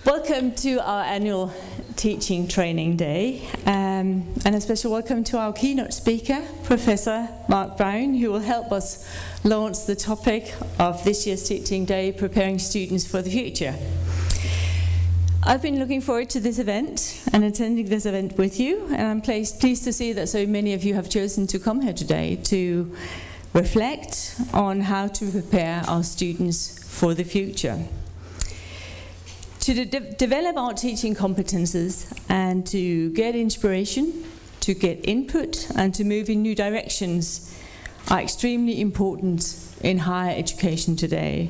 Welcome to our annual teaching training day, and a special welcome to our keynote speaker, Professor Mark Brown, who will help us launch the topic of this year's teaching day, preparing students for the future. I've been looking forward to this event and attending this event with you, and I'm pleased to see that so many of you have chosen to come here today to reflect on how to prepare our students for the future. To develop our teaching competences and to get inspiration, to get input and to move in new directions are extremely important in higher education today.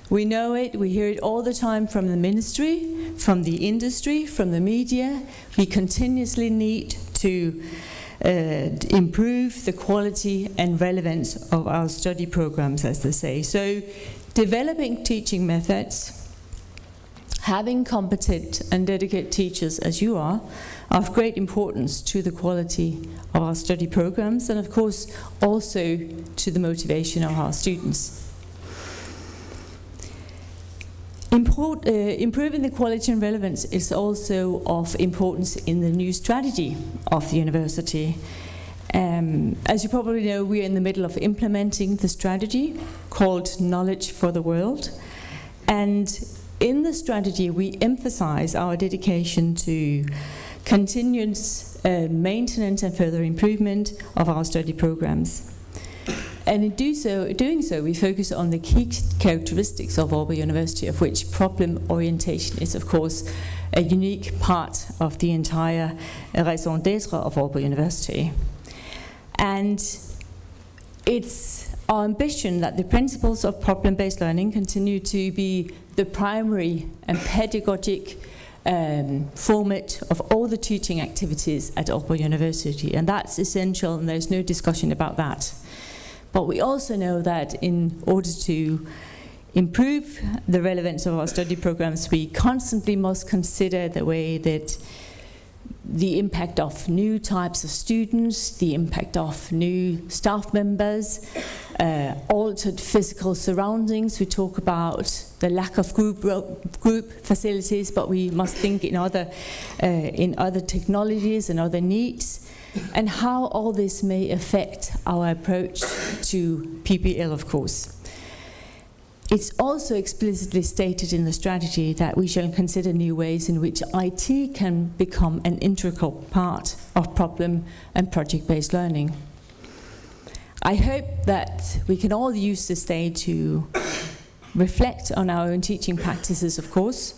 We know it, we hear it all the time from the ministry, from the industry, from the media. We continuously need to improve the quality and relevance of our study programs, as they say. So developing teaching methods, having competent and dedicated teachers as you are of great importance to the quality of our study programs and of course also to the motivation of our students. Improving the quality and relevance is also of importance in the new strategy of the university. As you probably know, we are in the middle of implementing the strategy called Knowledge for the World, and in the strategy, we emphasize our dedication to continuous maintenance and further improvement of our study programs. And in doing so, we focus on the key characteristics of Aau University, of which problem orientation is, of course, a unique part of the entire raison d'être of Aau University. And it's our ambition that the principles of problem-based learning continue to be the primary and pedagogic format of all the teaching activities at Aau University, and that's essential, and there's no discussion about that. But we also know that in order to improve the relevance of our study programs, we constantly must consider the way that the impact of new types of students, the impact of new staff members, altered physical surroundings. We talk about the lack of group facilities, but we must think in other technologies and other needs, and how all this may affect our approach to PBL, of course. It's also explicitly stated in the strategy that we shall consider new ways in which IT can become an integral part of problem and project-based learning. I hope that we can all use this day to reflect on our own teaching practices, of course,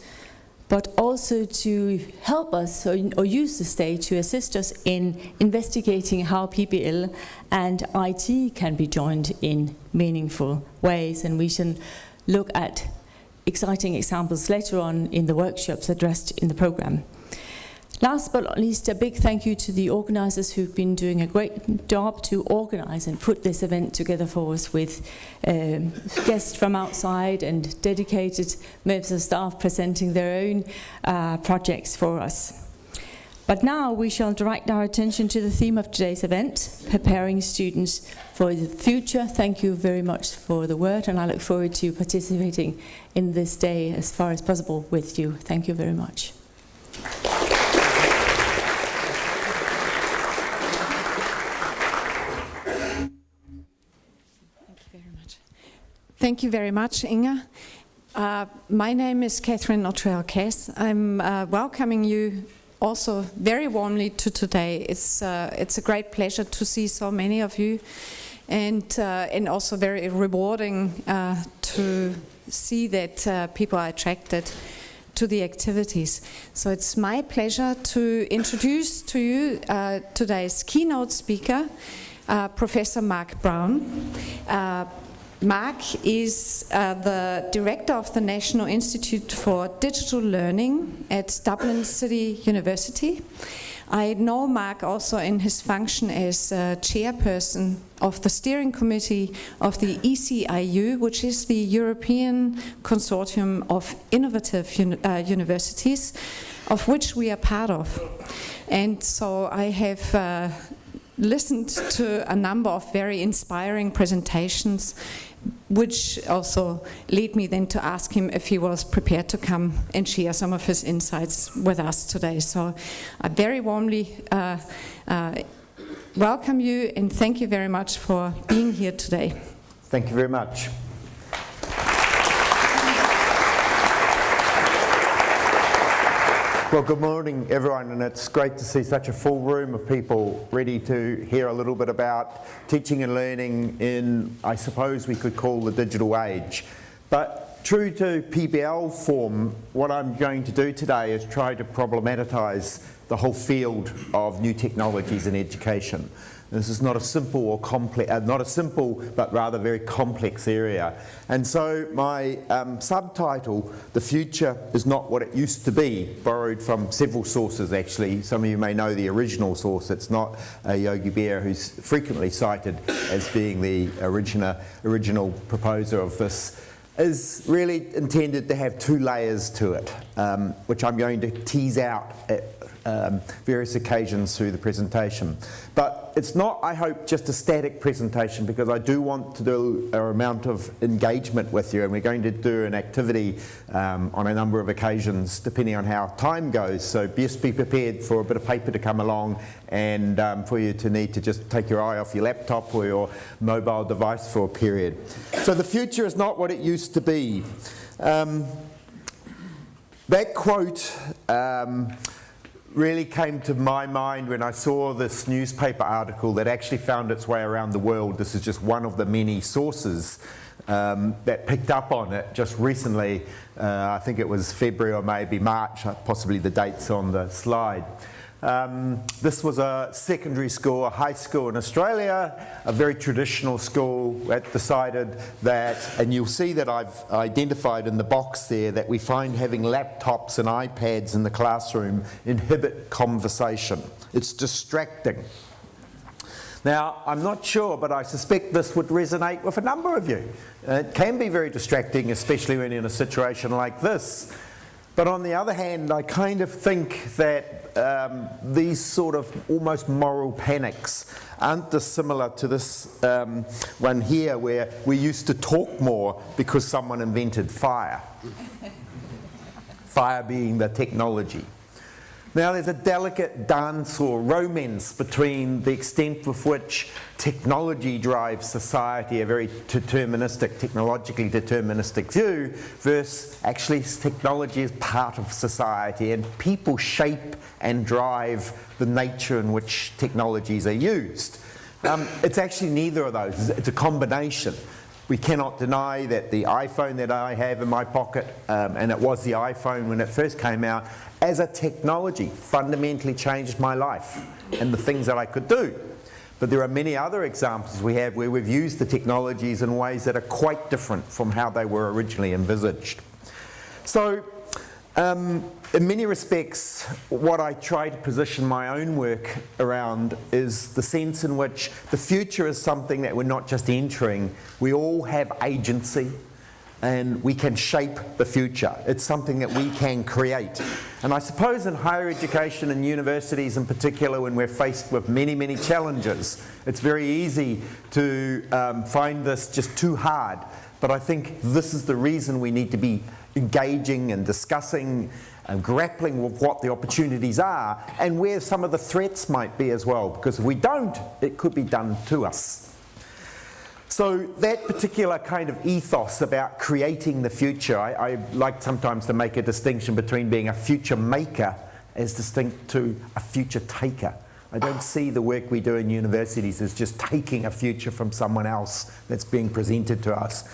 but also to help us or use this day to assist us in investigating how PBL and IT can be joined in meaningful ways, and we shall look at exciting examples later on in the workshops addressed in the program. Last but not least, a big thank you to the organizers who've been doing a great job to organize and put this event together for us with guests from outside and dedicated members of staff presenting their own projects for us. But now we shall direct our attention to the theme of today's event, preparing students for the future. Thank you very much for the word, and I look forward to participating in this day as far as possible with you. Thank you very much. Thank you very much, Inga. My name is Catherine Ottrell-Kess. I'm welcoming you also very warmly to today. It's a great pleasure to see so many of you, and also very rewarding to see that people are attracted to the activities. So it's my pleasure to introduce to you today's keynote speaker, Professor Mark Brown. Mark is the director of the National Institute for Digital Learning at Dublin City University. I know Mark also in his function as chairperson of the steering committee of the ECIU, which is the European Consortium of Innovative Universities, of which we are part of. And so I have listened to a number of very inspiring presentations, which also led me then to ask him if he was prepared to come and share some of his insights with us today. So I very warmly welcome you and thank you very much for being here today. Thank you very much. Well, good morning, everyone, and it's great to see such a full room of people ready to hear a little bit about teaching and learning in, I suppose we could call the digital age. But true to PBL form, what I'm going to do today is try to problematise the whole field of new technologies in education. This is not a simple or complex, not a simple, but rather very complex area. And so my subtitle, "The Future is Not What It Used to Be," borrowed from several sources actually. Some of you may know the original source. It's not Yogi Bear, who's frequently cited as being the original proposer of this, is really intended to have two layers to it, which I'm going to tease out at various occasions through the presentation. But it's not, I hope, just a static presentation, because I do want to do an amount of engagement with you, and we're going to do an activity on a number of occasions depending on how time goes. So just be prepared for a bit of paper to come along and for you to need to just take your eye off your laptop or your mobile device for a period. So the future is not what it used to be. That quote really came to my mind when I saw this newspaper article that actually found its way around the world. This is just one of the many sources that picked up on it just recently. I think it was February or maybe March, possibly the dates on the slide. This was a secondary school, a high school in Australia, a very traditional school that decided that, and you'll see that I've identified in the box there, that we find having laptops and iPads in the classroom inhibit conversation. It's distracting. Now, I'm not sure, but I suspect this would resonate with a number of you. It can be very distracting, especially when in a situation like this. But on the other hand, I kind of think that these sort of almost moral panics aren't dissimilar to this one here, where we used to talk more because someone invented fire. Fire being the technology. Now there's a delicate dance or romance between the extent with which technology drives society, a very deterministic, technologically deterministic view, versus actually technology is part of society and people shape and drive the nature in which technologies are used. It's actually neither of those, it's a combination. We cannot deny that the iPhone that I have in my pocket, and it was the iPhone when it first came out, as a technology fundamentally changed my life and the things that I could do. But there are many other examples we have where we've used the technologies in ways that are quite different from how they were originally envisaged. So, in many respects, what I try to position my own work around is the sense in which the future is something that we're not just entering. We all have agency and we can shape the future. It's something that we can create. And I suppose in higher education and universities in particular, when we're faced with many, many challenges, it's very easy to find this just too hard. But I think this is the reason we need to be engaging and discussing and grappling with what the opportunities are and where some of the threats might be as well, because if we don't, it could be done to us. So that particular kind of ethos about creating the future, I like sometimes to make a distinction between being a future maker as distinct to a future taker. I don't see the work we do in universities as just taking a future from someone else that's being presented to us.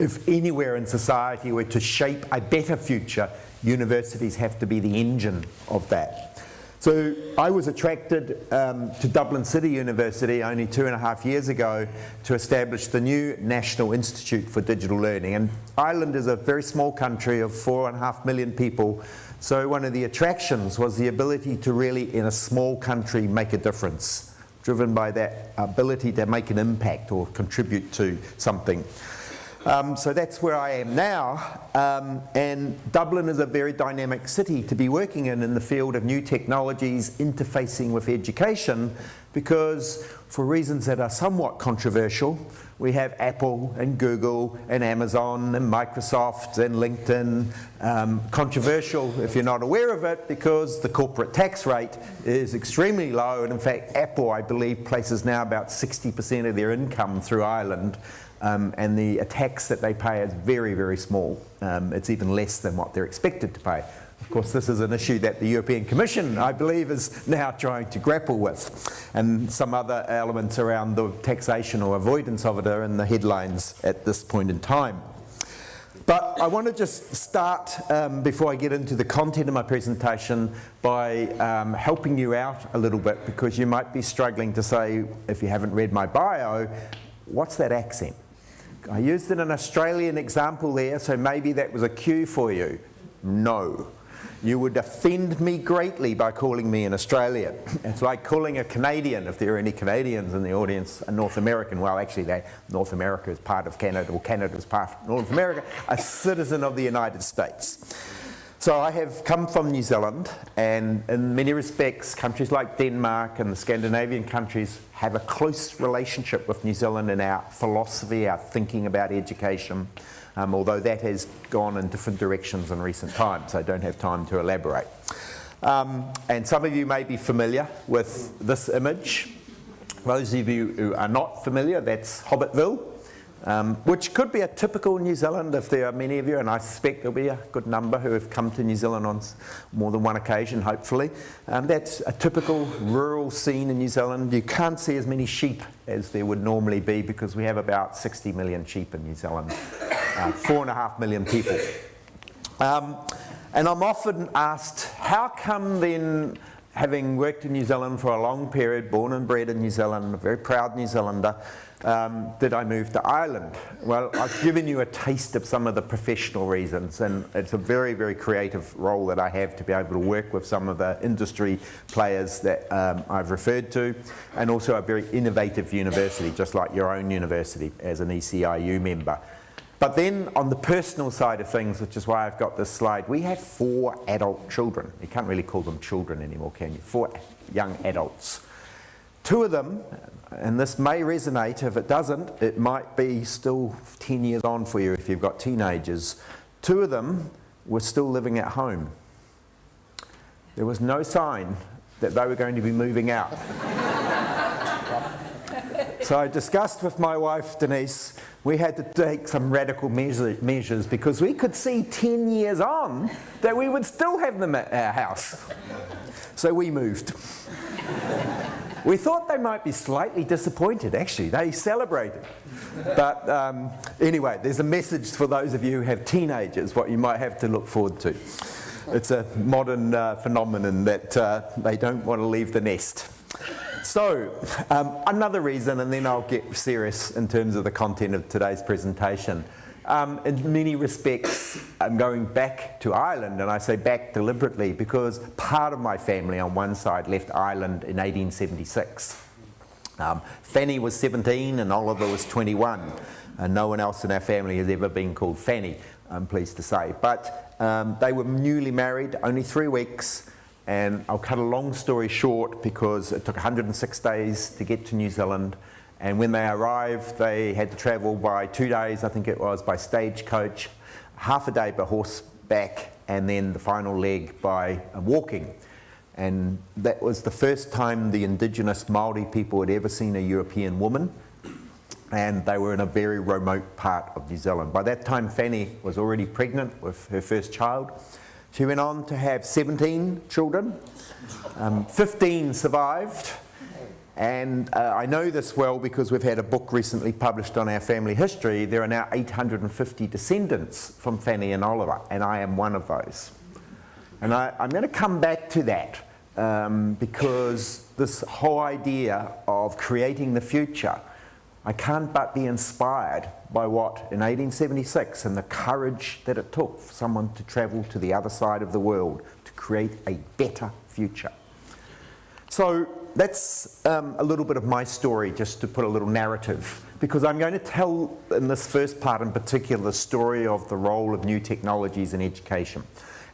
If anywhere in society we're to shape a better future, universities have to be the engine of that. So I was attracted to Dublin City University only 2.5 years ago to establish the new National Institute for Digital Learning. And Ireland is a very small country of 4.5 million people. So one of the attractions was the ability to really, in a small country, make a difference, driven by that ability to make an impact or contribute to something. So that's where I am now, and Dublin is a very dynamic city to be working in the field of new technologies interfacing with education, because for reasons that are somewhat controversial, we have Apple and Google and Amazon and Microsoft and LinkedIn. Controversial if you're not aware of it, because the corporate tax rate is extremely low, and in fact Apple, I believe, places now about 60% of their income through Ireland, and the tax that they pay is very, very small. It's even less than what they're expected to pay. Of course, this is an issue that the European Commission, I believe, is now trying to grapple with, and some other elements around the taxation or avoidance of it are in the headlines at this point in time. But I want to just start, before I get into the content of my presentation, by helping you out a little bit, because you might be struggling to say, if you haven't read my bio, what's that accent? I used an Australian example there, so maybe that was a cue for you. No. You would offend me greatly by calling me an Australian. It's like calling a Canadian, if there are any Canadians in the audience, a North American. Well, actually, North America is part of Canada, or Canada is part of North America, a citizen of the United States. So I have come from New Zealand, and in many respects, countries like Denmark and the Scandinavian countries have a close relationship with New Zealand in our philosophy, our thinking about education. Although that has gone in different directions in recent times. I don't have time to elaborate. And some of you may be familiar with this image. Those of you who are not familiar, that's Hobbitville, which could be a typical New Zealand if there are many of you, and I suspect there'll be a good number who have come to New Zealand on more than one occasion, hopefully. That's a typical rural scene in New Zealand. You can't see as many sheep as there would normally be, because we have about 60 million sheep in New Zealand. 4.5 million people. And I'm often asked, how come then, having worked in New Zealand for a long period, born and bred in New Zealand, a very proud New Zealander, did I move to Ireland? Well, I've given you a taste of some of the professional reasons, and it's a very, very creative role that I have to be able to work with some of the industry players that I've referred to, and also a very innovative university, just like your own university as an ECIU member. But then on the personal side of things, which is why I've got this slide, we have 4 adult children. You can't really call them children anymore, can you? 4 young adults. 2 of them, and this may resonate, if it doesn't, it might be still 10 years on for you if you've got teenagers. 2 of them were still living at home. There was no sign that they were going to be moving out. So I discussed with my wife, Denise, we had to take some radical measures, because we could see 10 years on that we would still have them at our house. So we moved. We thought they might be slightly disappointed, actually. They celebrated. But anyway, there's a message for those of you who have teenagers, what you might have to look forward to. It's a modern phenomenon that they don't want to leave the nest. So, another reason, and then I'll get serious in terms of the content of today's presentation. In many respects, I'm going back to Ireland, and I say back deliberately because part of my family on one side left Ireland in 1876. Fanny was 17 and Oliver was 21, and no one else in our family has ever been called Fanny, I'm pleased to say. But they were newly married, only 3 weeks. And I'll cut a long story short, because it took 106 days to get to New Zealand, and when they arrived they had to travel by 2 days, I think it was, by stagecoach, half a day by horseback, and then the final leg by walking. And that was the first time the indigenous Māori people had ever seen a European woman, and they were in a very remote part of New Zealand. By that time Fanny was already pregnant with her first child. She went on to have 17 children, 15 survived, and I know this well because we've had a book recently published on our family history. There are now 850 descendants from Fanny and Oliver, and I am one of those. And I'm going to come back to that because this whole idea of creating the future, I can't but be inspired by what, in 1876, and the courage that it took for someone to travel to the other side of the world to create a better future. So that's a little bit of my story, just to put a little narrative, because I'm going to tell in this first part in particular the story of the role of new technologies in education.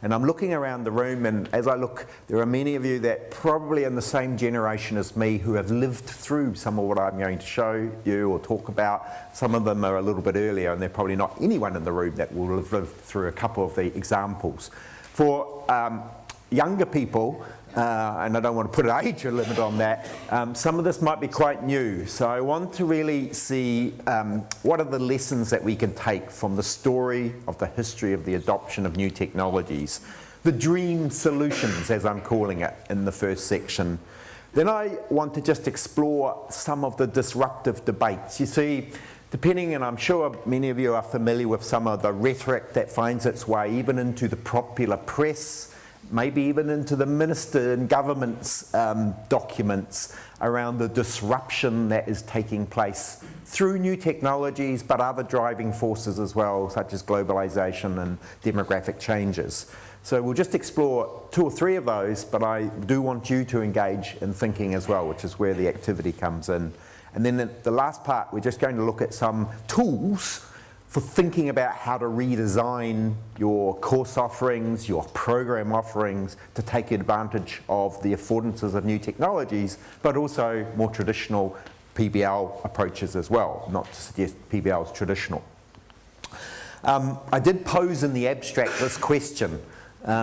And I'm looking around the room, and as I look, there are many of you that probably in the same generation as me who have lived through some of what I'm going to show you or talk about. Some of them are a little bit earlier, and there's probably not anyone in the room that will have lived through a couple of the examples. For younger people, and I don't want to put an age limit on that, some of this might be quite new. So I want to really see what are the lessons that we can take from the story of the history of the adoption of new technologies. The dream solutions, as I'm calling it, in the first section. Then I want to just explore some of the disruptive debates. You see, depending, and I'm sure many of you are familiar with some of the rhetoric that finds its way even into the popular press, maybe even into the minister and government's documents around the disruption that is taking place through new technologies, but other driving forces as well, such as globalization and demographic changes. So we'll just explore 2 or 3 of those, but I do want you to engage in thinking as well, which is where the activity comes in. And then the last part, we're just going to look at some tools for thinking about how to redesign your course offerings, your program offerings, to take advantage of the affordances of new technologies, but also more traditional PBL approaches as well, not to suggest PBL is traditional. I did pose in the abstract this question,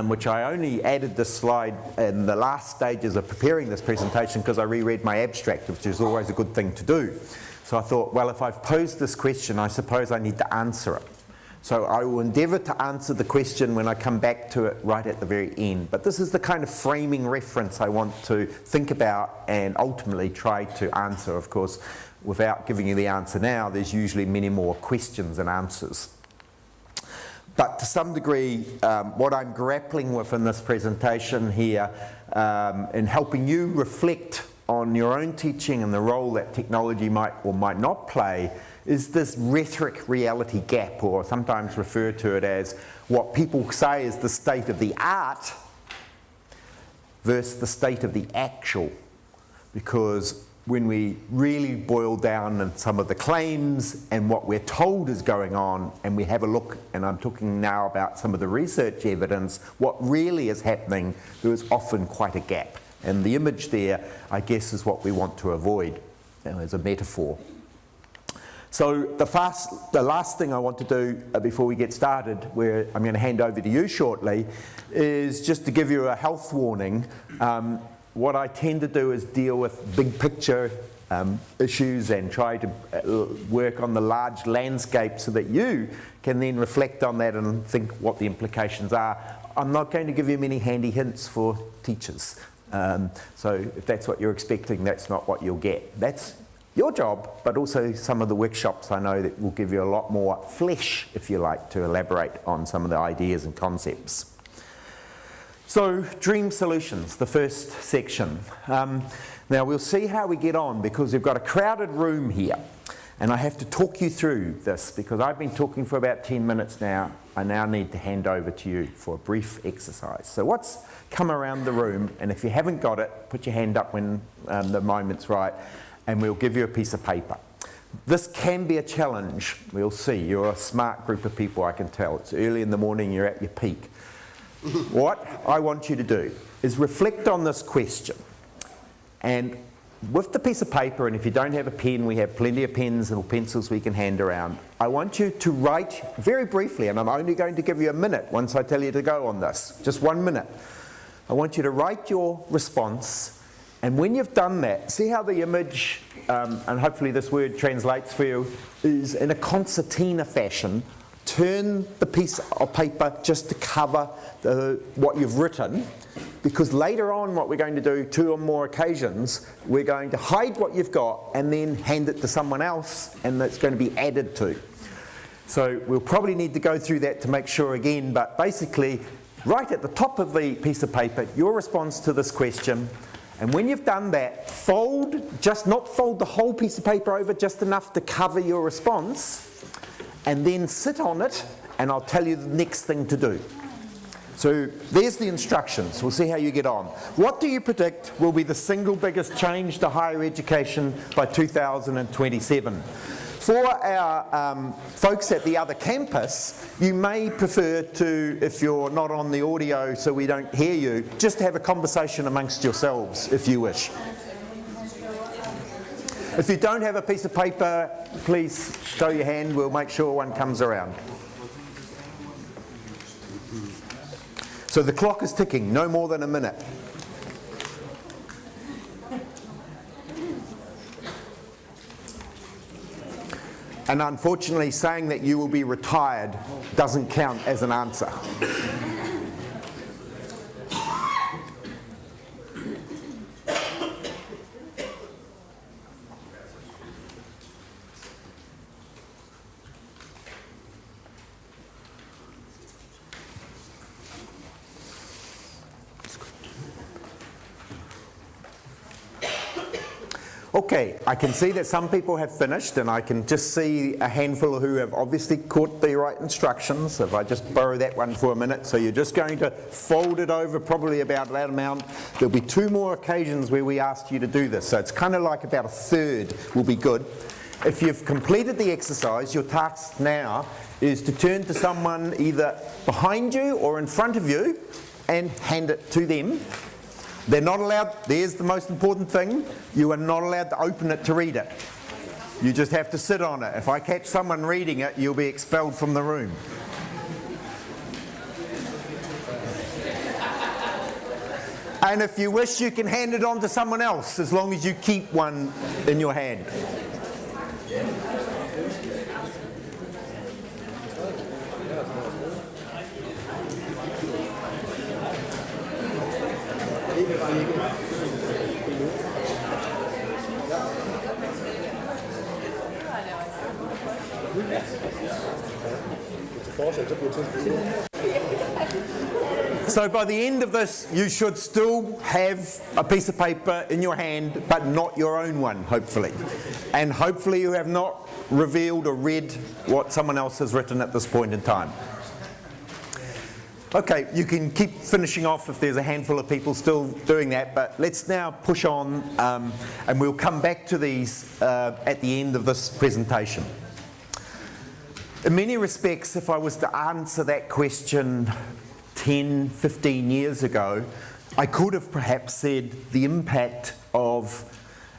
which I only added this slide in the last stages of preparing this presentation because I reread my abstract, which is always a good thing to do. So I thought, well, if I've posed this question, I suppose I need to answer it. So I will endeavour to answer the question when I come back to it right at the very end. But this is the kind of framing reference I want to think about and ultimately try to answer. Of course, without giving you the answer now, there's usually many more questions than answers. But to some degree, what I'm grappling with in this presentation here, in helping you reflect on your own teaching and the role that technology might or might not play, is this rhetoric reality gap, or sometimes referred to it as what people say is the state of the art versus the state of the actual. Because when we really boil down on some of the claims and what we're told is going on, and we have a look, and I'm talking now about some of the research evidence, what really is happening, there is often quite a gap. And the image there, I guess, is what we want to avoid, as a metaphor. So the last thing I want to do before we get started, where I'm going to hand over to you shortly, is just to give you a health warning. What I tend to do is deal with big picture issues and try to work on the large landscape so that you can then reflect on that and think what the implications are. I'm not going to give you many handy hints for teachers. So if that's what you're expecting, that's not what you'll get. That's your job, but also some of the workshops I know that will give you a lot more flesh, if you like, to elaborate on some of the ideas and concepts. So, dream solutions, the first section. Now we'll see how we get on, because we've got a crowded room here, and I have to talk you through this because I've been talking for about 10 minutes now. I now need to hand over to you for a brief exercise. So what's come around the room, and if you haven't got it, put your hand up when the moment's right, and we'll give you a piece of paper. This can be a challenge, we'll see. You're a smart group of people, I can tell. It's early in the morning, you're at your peak. What I want you to do is reflect on this question. And with the piece of paper, and if you don't have a pen, we have plenty of pens or pencils we can hand around. I want you to write very briefly, and I'm only going to give you a minute once I tell you to go on this, just 1 minute. I want you to write your response, and when you've done that, see how the image, and hopefully this word translates for you, is in a concertina fashion. Turn the piece of paper just to cover what you've written, because later on what we're going to do, 2 or more occasions, we're going to hide what you've got and then hand it to someone else, and that's going to be added to. So we'll probably need to go through that to make sure again, but basically right at the top of the piece of paper, your response to this question. And when you've done that, just not fold the whole piece of paper over, just enough to cover your response, and then sit on it, and I'll tell you the next thing to do. So there's the instructions. We'll see how you get on. What do you predict will be the single biggest change to higher education by 2027? For our folks at the other campus, you may prefer to, if you're not on the audio so we don't hear you, just have a conversation amongst yourselves if you wish. If you don't have a piece of paper, please show your hand. We'll make sure one comes around. So the clock is ticking, no more than a minute. And unfortunately, saying that you will be retired doesn't count as an answer. Okay, I can see that some people have finished, and I can just see a handful who have obviously caught the right instructions. If I just borrow that one for a minute, so you're just going to fold it over probably about that amount. There'll be 2 more occasions where we asked you to do this, so it's kind of like about a third will be good. If you've completed the exercise, your task now is to turn to someone either behind you or in front of you and hand it to them. They're not allowed, there's the most important thing, you are not allowed to open it to read it. You just have to sit on it. If I catch someone reading it, you'll be expelled from the room. And if you wish, you can hand it on to someone else, as long as you keep one in your hand. So by the end of this, you should still have a piece of paper in your hand, but not your own one, hopefully. And hopefully you have not revealed or read what someone else has written at this point in time. Okay, you can keep finishing off if there's a handful of people still doing that, but let's now push on, and we'll come back to these at the end of this presentation. In many respects, if I was to answer that question 10, 15 years ago, I could have perhaps said the impact of,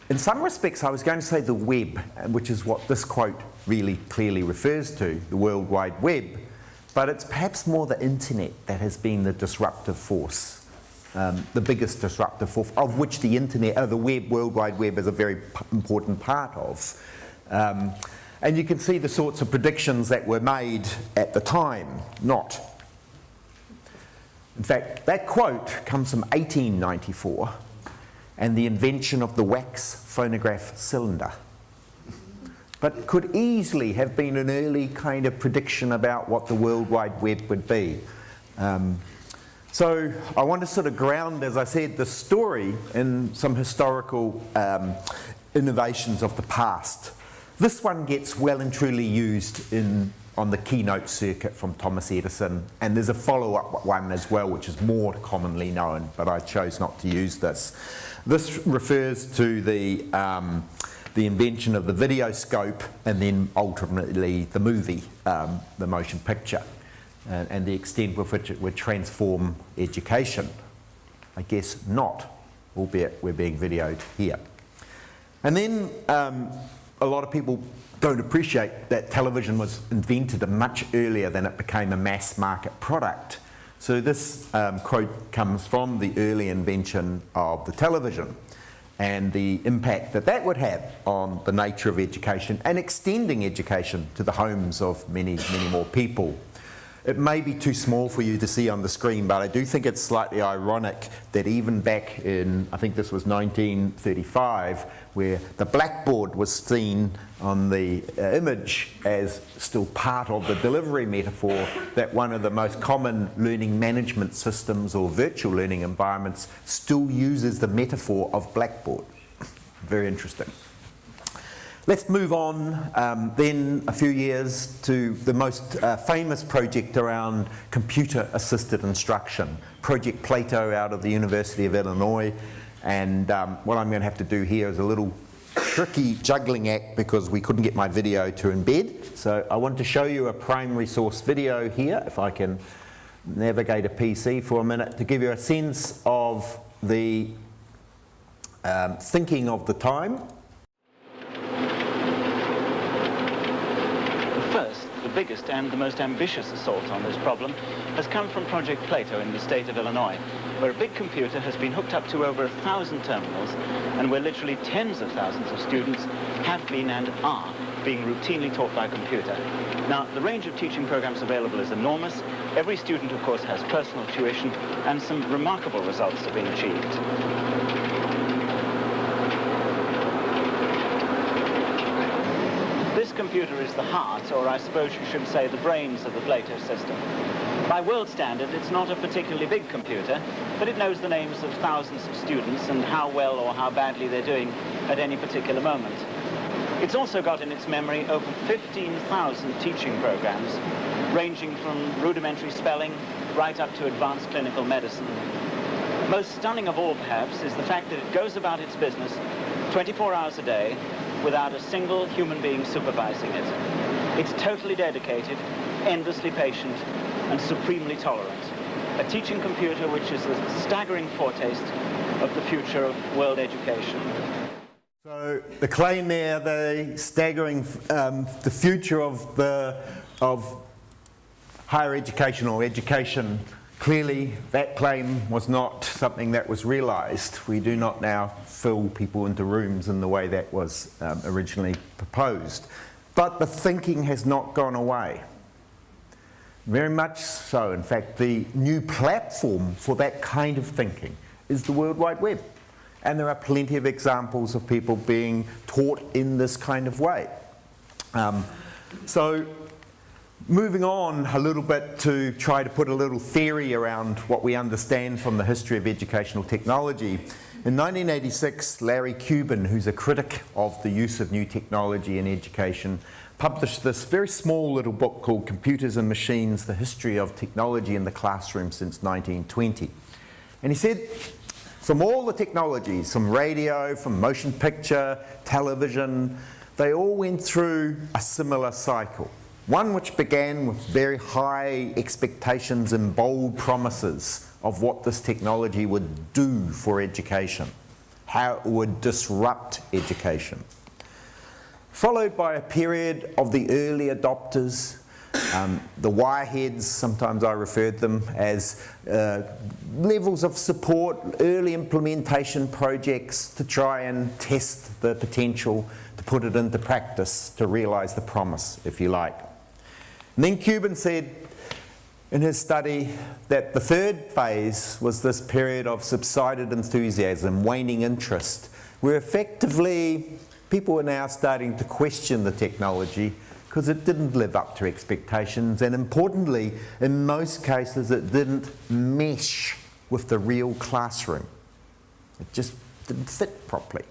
in some respects I was going to say the web, which is what this quote really clearly refers to, the World Wide Web, but it's perhaps more the internet that has been the disruptive force, the biggest disruptive force, of which the internet, the web, World Wide Web, is a very important part of. And you can see the sorts of predictions that were made at the time, not. In fact, that quote comes from 1894 and the invention of the wax phonograph cylinder. But could easily have been an early kind of prediction about what the World Wide Web would be. So I want to sort of ground, as I said, the story in some historical innovations of the past. This one gets well and truly used on the Keynote circuit from Thomas Edison, and there's a follow-up one as well, which is more commonly known, but I chose not to use this. This refers to the invention of the videoscope and then ultimately the movie, the motion picture, and the extent with which it would transform education. I guess not, albeit we're being videoed here. And then a lot of people don't appreciate that television was invented much earlier than it became a mass market product. So this quote comes from the early invention of the television and the impact that that would have on the nature of education and extending education to the homes of many, many more people. It may be too small for you to see on the screen, but I do think it's slightly ironic that even back in, I think this was 1935, where the blackboard was seen on the image as still part of the delivery metaphor, that one of the most common learning management systems or virtual learning environments still uses the metaphor of blackboard. Very interesting. Let's move on then a few years to the most famous project around computer-assisted instruction, Project Plato out of the University of Illinois. And what I'm going to have to do here is a little tricky juggling act because we couldn't get my video to embed. So I want to show you a primary source video here, if I can navigate a PC for a minute, to give you a sense of the thinking of the time. First, the biggest and the most ambitious assault on this problem has come from Project Plato in the state of Illinois, where a big computer has been hooked up to over 1,000 terminals, and where literally tens of thousands of students have been and are being routinely taught by computer. Now, the range of teaching programs available is enormous. Every student, of course, has personal tuition, and some remarkable results have been achieved. This computer is the heart, or I suppose you should say the brains of the Plato system. By world standard, it's not a particularly big computer, but it knows the names of thousands of students and how well or how badly they're doing at any particular moment. It's also got in its memory over 15,000 teaching programs, ranging from rudimentary spelling right up to advanced clinical medicine. Most stunning of all, perhaps, is the fact that it goes about its business 24 hours a day without a single human being supervising it. It's totally dedicated, endlessly patient, and supremely tolerant. A teaching computer which is a staggering foretaste of the future of world education. So the claim there, the staggering, the future of higher education or education, clearly that claim was not something that was realised. We do not now fill people into rooms in the way that was originally proposed. But the thinking has not gone away. Very much so. In fact, the new platform for that kind of thinking is the World Wide Web. And there are plenty of examples of people being taught in this kind of way. So moving on a little bit to try to put a little theory around what we understand from the history of educational technology. In 1986, Larry Cuban, who's a critic of the use of new technology in education, published this very small little book called Computers and Machines, The History of Technology in the Classroom Since 1920. And he said, from all the technologies, from radio, from motion picture, television, they all went through a similar cycle. One which began with very high expectations and bold promises of what this technology would do for education, how it would disrupt education. Followed by a period of the early adopters, the wireheads, sometimes I referred them as levels of support, early implementation projects to try and test the potential, to put it into practice, to realise the promise, if you like. And then Cuban said in his study that the third phase was this period of subsided enthusiasm, waning interest, where effectively people are now starting to question the technology because it didn't live up to expectations, and importantly, in most cases, it didn't mesh with the real classroom. It just didn't fit properly.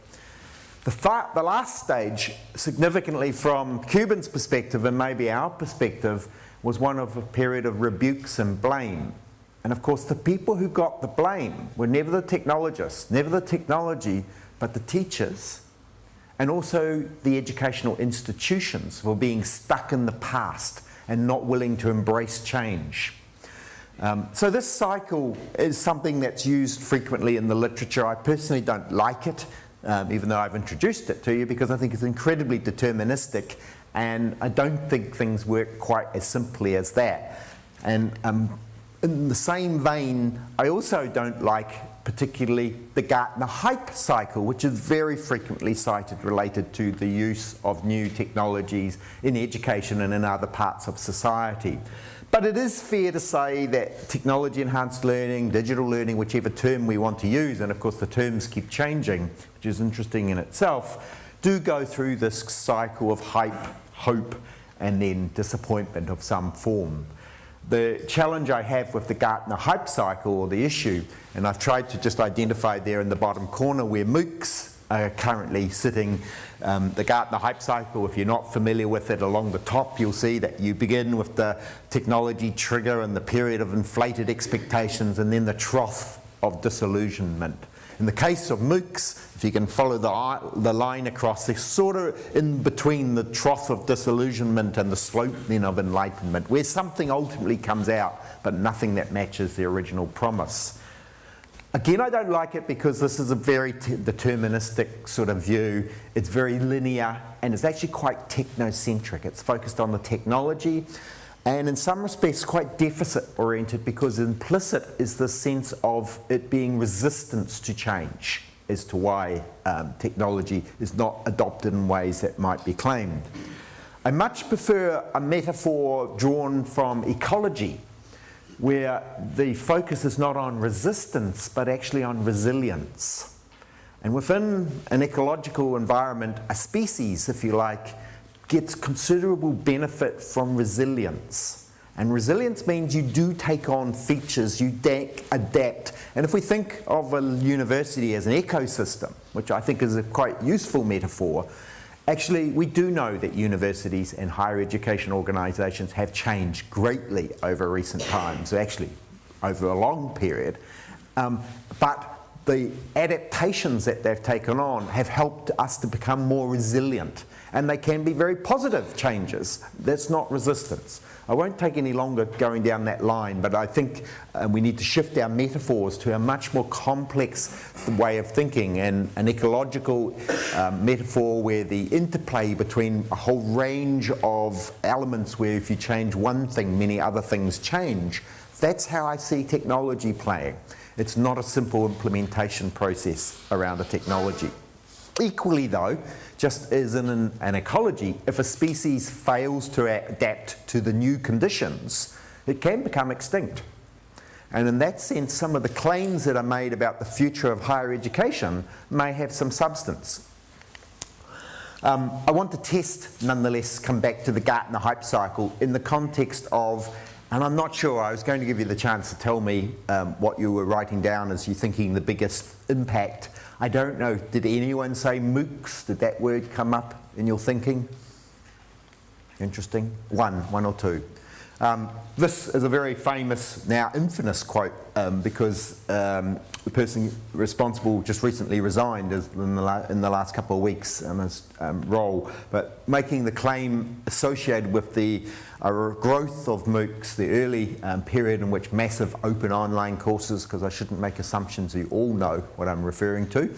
The last stage, significantly from Cuban's perspective and maybe our perspective, was one of a period of rebukes and blame. And of course, the people who got the blame were never the technologists, never the technology, but the teachers, and also the educational institutions for being stuck in the past and not willing to embrace change. So this cycle is something that's used frequently in the literature. I personally don't like it, even though I've introduced it to you, because I think it's incredibly deterministic, and I don't think things work quite as simply as that. And in the same vein, I also don't like particularly the Gartner hype cycle, which is very frequently cited related to the use of new technologies in education and in other parts of society. But it is fair to say that technology-enhanced learning, digital learning, whichever term we want to use, and of course the terms keep changing, which is interesting in itself, do go through this cycle of hype, hope, and then disappointment of some form. The challenge I have with the Gartner hype cycle, or the issue, and I've tried to just identify there in the bottom corner where MOOCs are currently sitting, the Gartner hype cycle, if you're not familiar with it, along the top you'll see that you begin with the technology trigger and the period of inflated expectations, and then the trough of disillusionment. In the case of MOOCs, if you can follow the line across, they're sort of in between the trough of disillusionment and the slope then of enlightenment, where something ultimately comes out, but nothing that matches the original promise. Again, I don't like it because this is a very deterministic sort of view. It's very linear, and it's actually quite technocentric. It's focused on the technology, and in some respects quite deficit-oriented, because implicit is the sense of it being resistance to change as to why technology is not adopted in ways that might be claimed. I much prefer a metaphor drawn from ecology, where the focus is not on resistance, but actually on resilience. And within an ecological environment, a species, if you like, gets considerable benefit from resilience. And resilience means you do take on features, you adapt. And if we think of a university as an ecosystem, which I think is a quite useful metaphor, actually, we do know that universities and higher education organisations have changed greatly over recent times, actually over a long period. But the adaptations that they've taken on have helped us to become more resilient. And they can be very positive changes. That's not resistance. I won't take any longer going down that line, but I think we need to shift our metaphors to a much more complex way of thinking, and an ecological metaphor where the interplay between a whole range of elements where if you change one thing, many other things change. That's how I see technology playing. It's not a simple implementation process around a technology. Equally though, just as in an ecology, if a species fails to adapt to the new conditions, it can become extinct. And in that sense, some of the claims that are made about the future of higher education may have some substance. I want to test, nonetheless, come back to the Gartner hype cycle in the context of, and I'm not sure, I was going to give you the chance to tell me what you were writing down as you're thinking the biggest impact. I don't know, did anyone say MOOCs? Did that word come up in your thinking? Interesting. One or two. This is a very famous, now infamous quote, because the person responsible just recently resigned in the last couple of weeks in his role, but making the claim associated with the growth of MOOCs, the early period in which massive open online courses, because I shouldn't make assumptions, you all know what I'm referring to,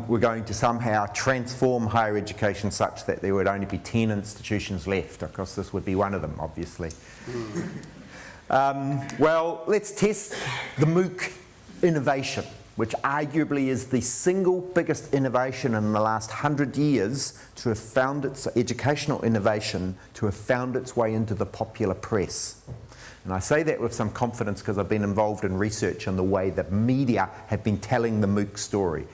we're going to somehow transform higher education such that there would only be 10 institutions left. Of course, this would be one of them, obviously. Well, let's test the MOOC innovation, which arguably is the single biggest innovation in the last 100 years to have found its educational innovation, to have found its way into the popular press. And I say that with some confidence because I've been involved in research on the way that media have been telling the MOOC story.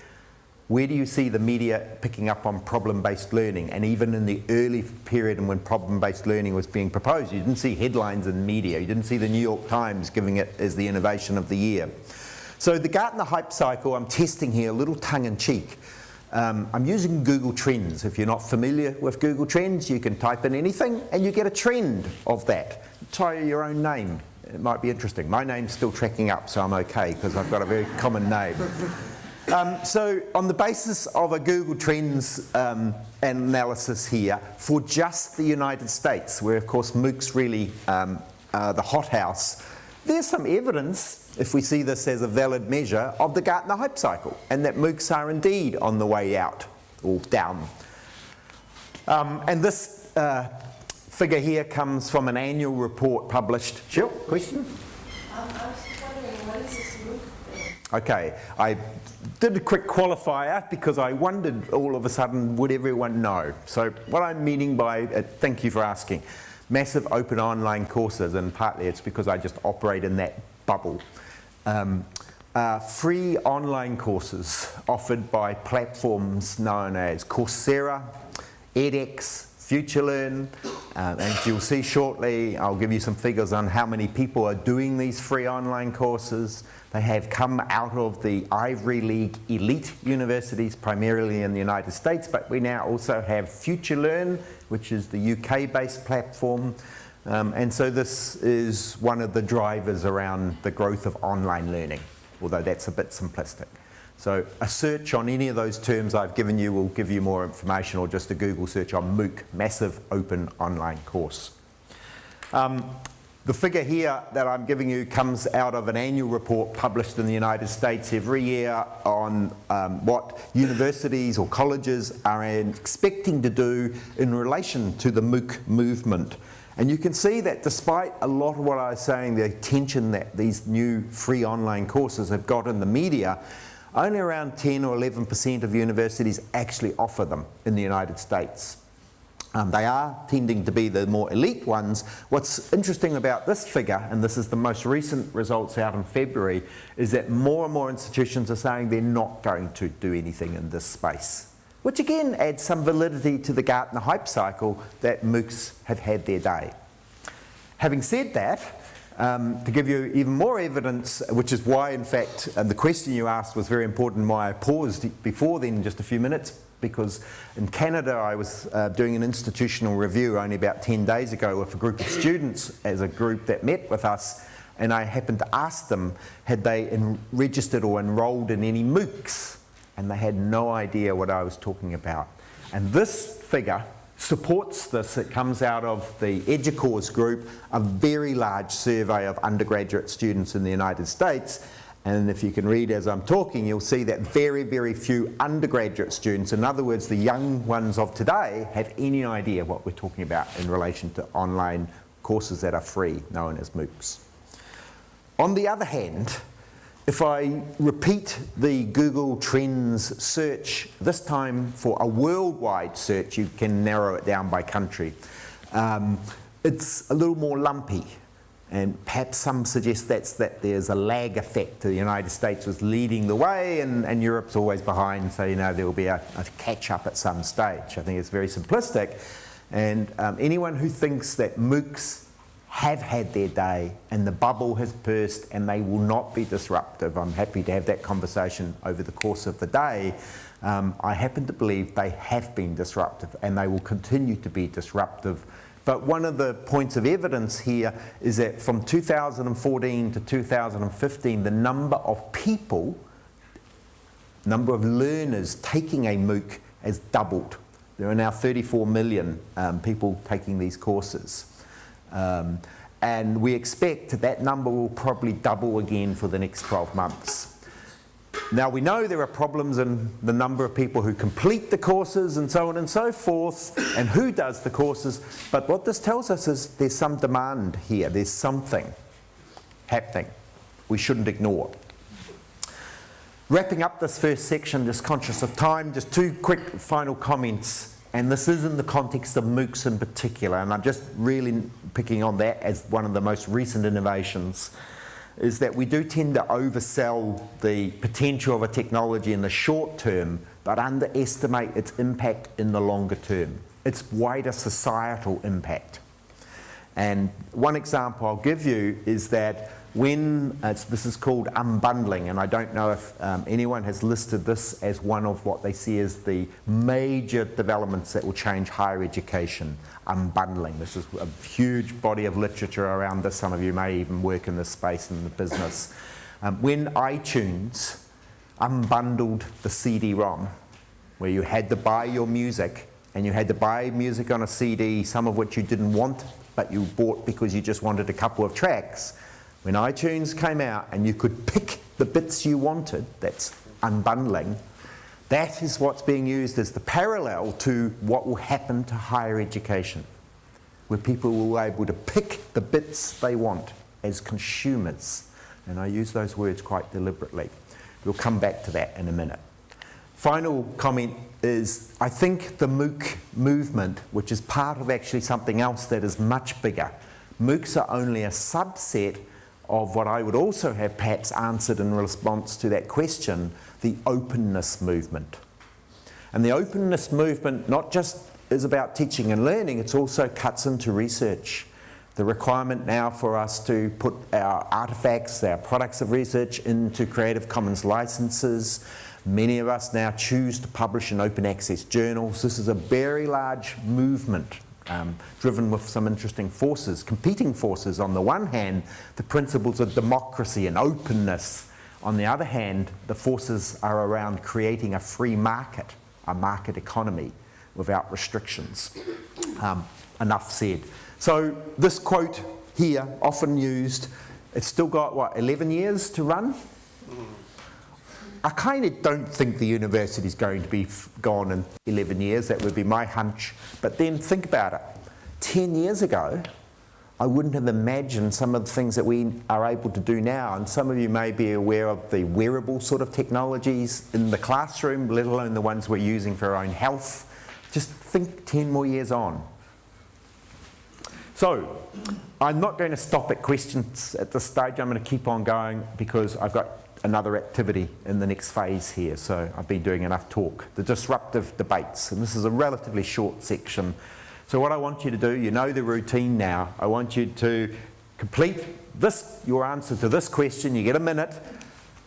Where do you see the media picking up on problem-based learning? And even in the early period when problem-based learning was being proposed, you didn't see headlines in media. You didn't see the New York Times giving it as the innovation of the year. So the Gartner hype cycle, I'm testing here a little tongue-in-cheek. I'm using Google Trends. If you're not familiar with Google Trends, you can type in anything and you get a trend of that. Try your own name. It might be interesting. My name's still tracking up, so I'm okay because I've got a very common name. So on the basis of a Google Trends analysis here, for just the United States, where of course MOOCs really are the hothouse, there's some evidence, if we see this as a valid measure, of the Gartner hype cycle, and that MOOCs are indeed on the way out, or down. And this figure here comes from an annual report published. Sure, question? I was just wondering, what is this MOOC thing? Okay, I did a quick qualifier because I wondered all of a sudden, would everyone know? So what I'm meaning by, thank you for asking, massive open online courses, and partly it's because I just operate in that bubble. Free online courses offered by platforms known as Coursera, edX, FutureLearn, and you'll see shortly, I'll give you some figures on how many people are doing these free online courses. They have come out of the Ivy League elite universities, primarily in the United States, but we now also have FutureLearn, which is the UK-based platform. And so this is one of the drivers around the growth of online learning, although that's a bit simplistic. So a search on any of those terms I've given you will give you more information, or just a Google search on MOOC, Massive Open Online Course. The figure here that I'm giving you comes out of an annual report published in the United States every year on what universities or colleges are expecting to do in relation to the MOOC movement. And you can see that despite a lot of what I was saying, the attention that these new free online courses have got in the media, only around 10 or 11% of universities actually offer them in the United States. They are tending to be the more elite ones. What's interesting about this figure, and this is the most recent results out in February, is that more and more institutions are saying they're not going to do anything in this space, which again adds some validity to the Gartner hype cycle that MOOCs have had their day. Having said that, to give you even more evidence, which is why, in fact, the question you asked was very important, why I paused before then just a few minutes, because in Canada I was doing an institutional review only about 10 days ago with a group of students as a group that met with us, and I happened to ask them had they registered or enrolled in any MOOCs, and they had no idea what I was talking about. And this figure supports this. It comes out of the EDUCAUSE group, a very large survey of undergraduate students in the United States. And if you can read as I'm talking, you'll see that very, very few undergraduate students, in other words, the young ones of today, have any idea what we're talking about in relation to online courses that are free, known as MOOCs. On the other hand, if I repeat the Google Trends search, this time for a worldwide search, you can narrow it down by country. It's a little more lumpy. And perhaps some suggest that there's a lag effect. The United States was leading the way and Europe's always behind, so there will be a catch-up at some stage. I think it's very simplistic. And anyone who thinks that MOOCs have had their day and the bubble has burst and they will not be disruptive, I'm happy to have that conversation over the course of the day. I happen to believe they have been disruptive and they will continue to be disruptive. But one of the points of evidence here is that from 2014 to 2015, the number of people, number of learners taking a MOOC has doubled. There are now 34 million people taking these courses. And we expect that number will probably double again for the next 12 months. Now we know there are problems in the number of people who complete the courses and so on and so forth, and who does the courses, but what this tells us is there's some demand here, there's something happening we shouldn't ignore. Wrapping up this first section, just conscious of time, just two quick final comments, and this is in the context of MOOCs in particular, and I'm just really picking on that as one of the most recent innovations, is that we do tend to oversell the potential of a technology in the short term, but underestimate its impact in the longer term, its wider societal impact. And one example I'll give you is that when, this is called unbundling, and I don't know if anyone has listed this as one of what they see as the major developments that will change higher education, unbundling. This is a huge body of literature around this. Some of you may even work in this space in the business. When iTunes unbundled the CD-ROM, where you had to buy your music, and you had to buy music on a CD, some of which you didn't want, but you bought because you just wanted a couple of tracks. When iTunes came out and you could pick the bits you wanted, that's unbundling, that is what's being used as the parallel to what will happen to higher education, where people will be able to pick the bits they want as consumers. And I use those words quite deliberately. We'll come back to that in a minute. Final comment is, I think the MOOC movement, which is part of actually something else that is much bigger, MOOCs are only a subset of what I would also have perhaps answered in response to that question, the openness movement. And the openness movement not just is about teaching and learning, it also cuts into research. The requirement now for us to put our artifacts, our products of research into Creative Commons licenses. Many of us now choose to publish in open access journals. This is a very large movement. Driven with some interesting forces, competing forces. On the one hand, the principles of democracy and openness. On the other hand, the forces are around creating a free market, a market economy without restrictions. Enough said. So this quote here, often used, it's still got, what, 11 years to run? I kind of don't think the university's going to be gone in 11 years. That would be my hunch. But then think about it. 10 years ago, I wouldn't have imagined some of the things that we are able to do now. And some of you may be aware of the wearable sort of technologies in the classroom, let alone the ones we're using for our own health. Just think 10 more years on. So, I'm not going to stop at questions at this stage. I'm going to keep on going because I've got another activity in the next phase here. So I've been doing enough talk. The disruptive debates. And this is a relatively short section. So what I want you to do, you know the routine now. I want you to complete your answer to this question. You get a minute.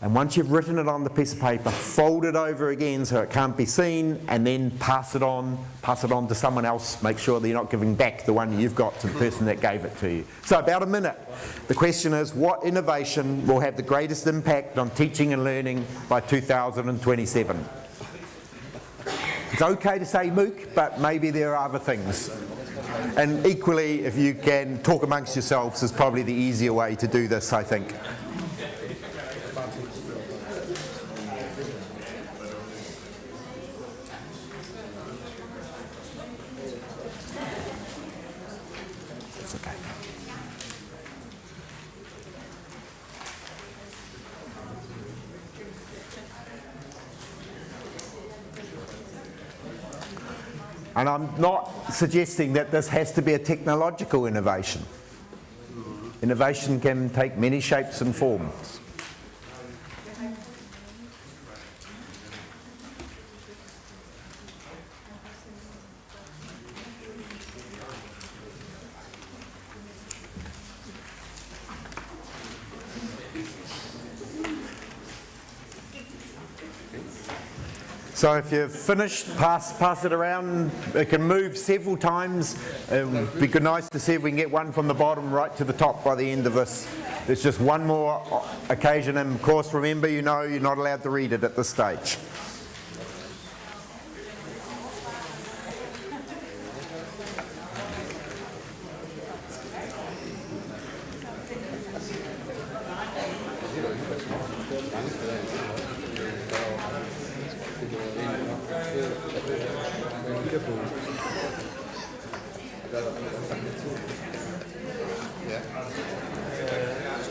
And once you've written it on the piece of paper, fold it over again so it can't be seen, and then pass it on to someone else. Make sure that you're not giving back the one you've got to the person that gave it to you. So about a minute. The question is, what innovation will have the greatest impact on teaching and learning by 2027? It's okay to say Mooc, but maybe there are other things. And equally, if you can talk amongst yourselves, is probably the easier way to do this, I think. And I'm not suggesting that this has to be a technological innovation. Innovation can take many shapes and forms. So if you've finished, pass it around. It can move several times. It would be nice to see if we can get one from the bottom right to the top by the end of this. There's just one more occasion, and of course remember, you know you're not allowed to read it at this stage.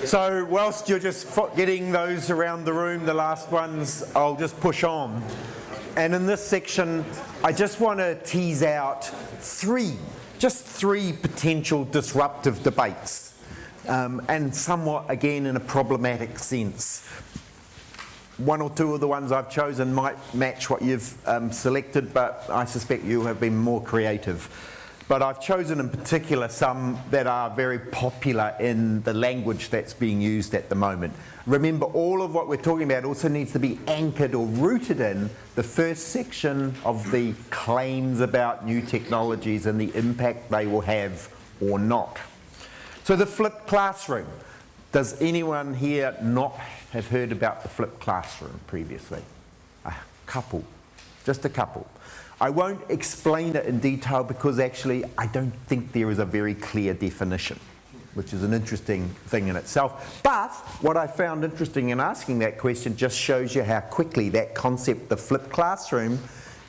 So whilst you're just getting those around the room, the last ones, I'll just push on. And in this section, I just want to tease out just three potential disruptive debates, and somewhat, again, in a problematic sense. One or two of the ones I've chosen might match what you've selected, but I suspect you have been more creative. But I've chosen in particular some that are very popular in the language that's being used at the moment. Remember, all of what we're talking about also needs to be anchored or rooted in the first section of the claims about new technologies and the impact they will have or not. So the flipped classroom. Does anyone here not have heard about the flipped classroom previously? A couple, just a couple. I won't explain it in detail because actually I don't think there is a very clear definition, which is an interesting thing in itself. But what I found interesting in asking that question just shows you how quickly that concept, the flipped classroom,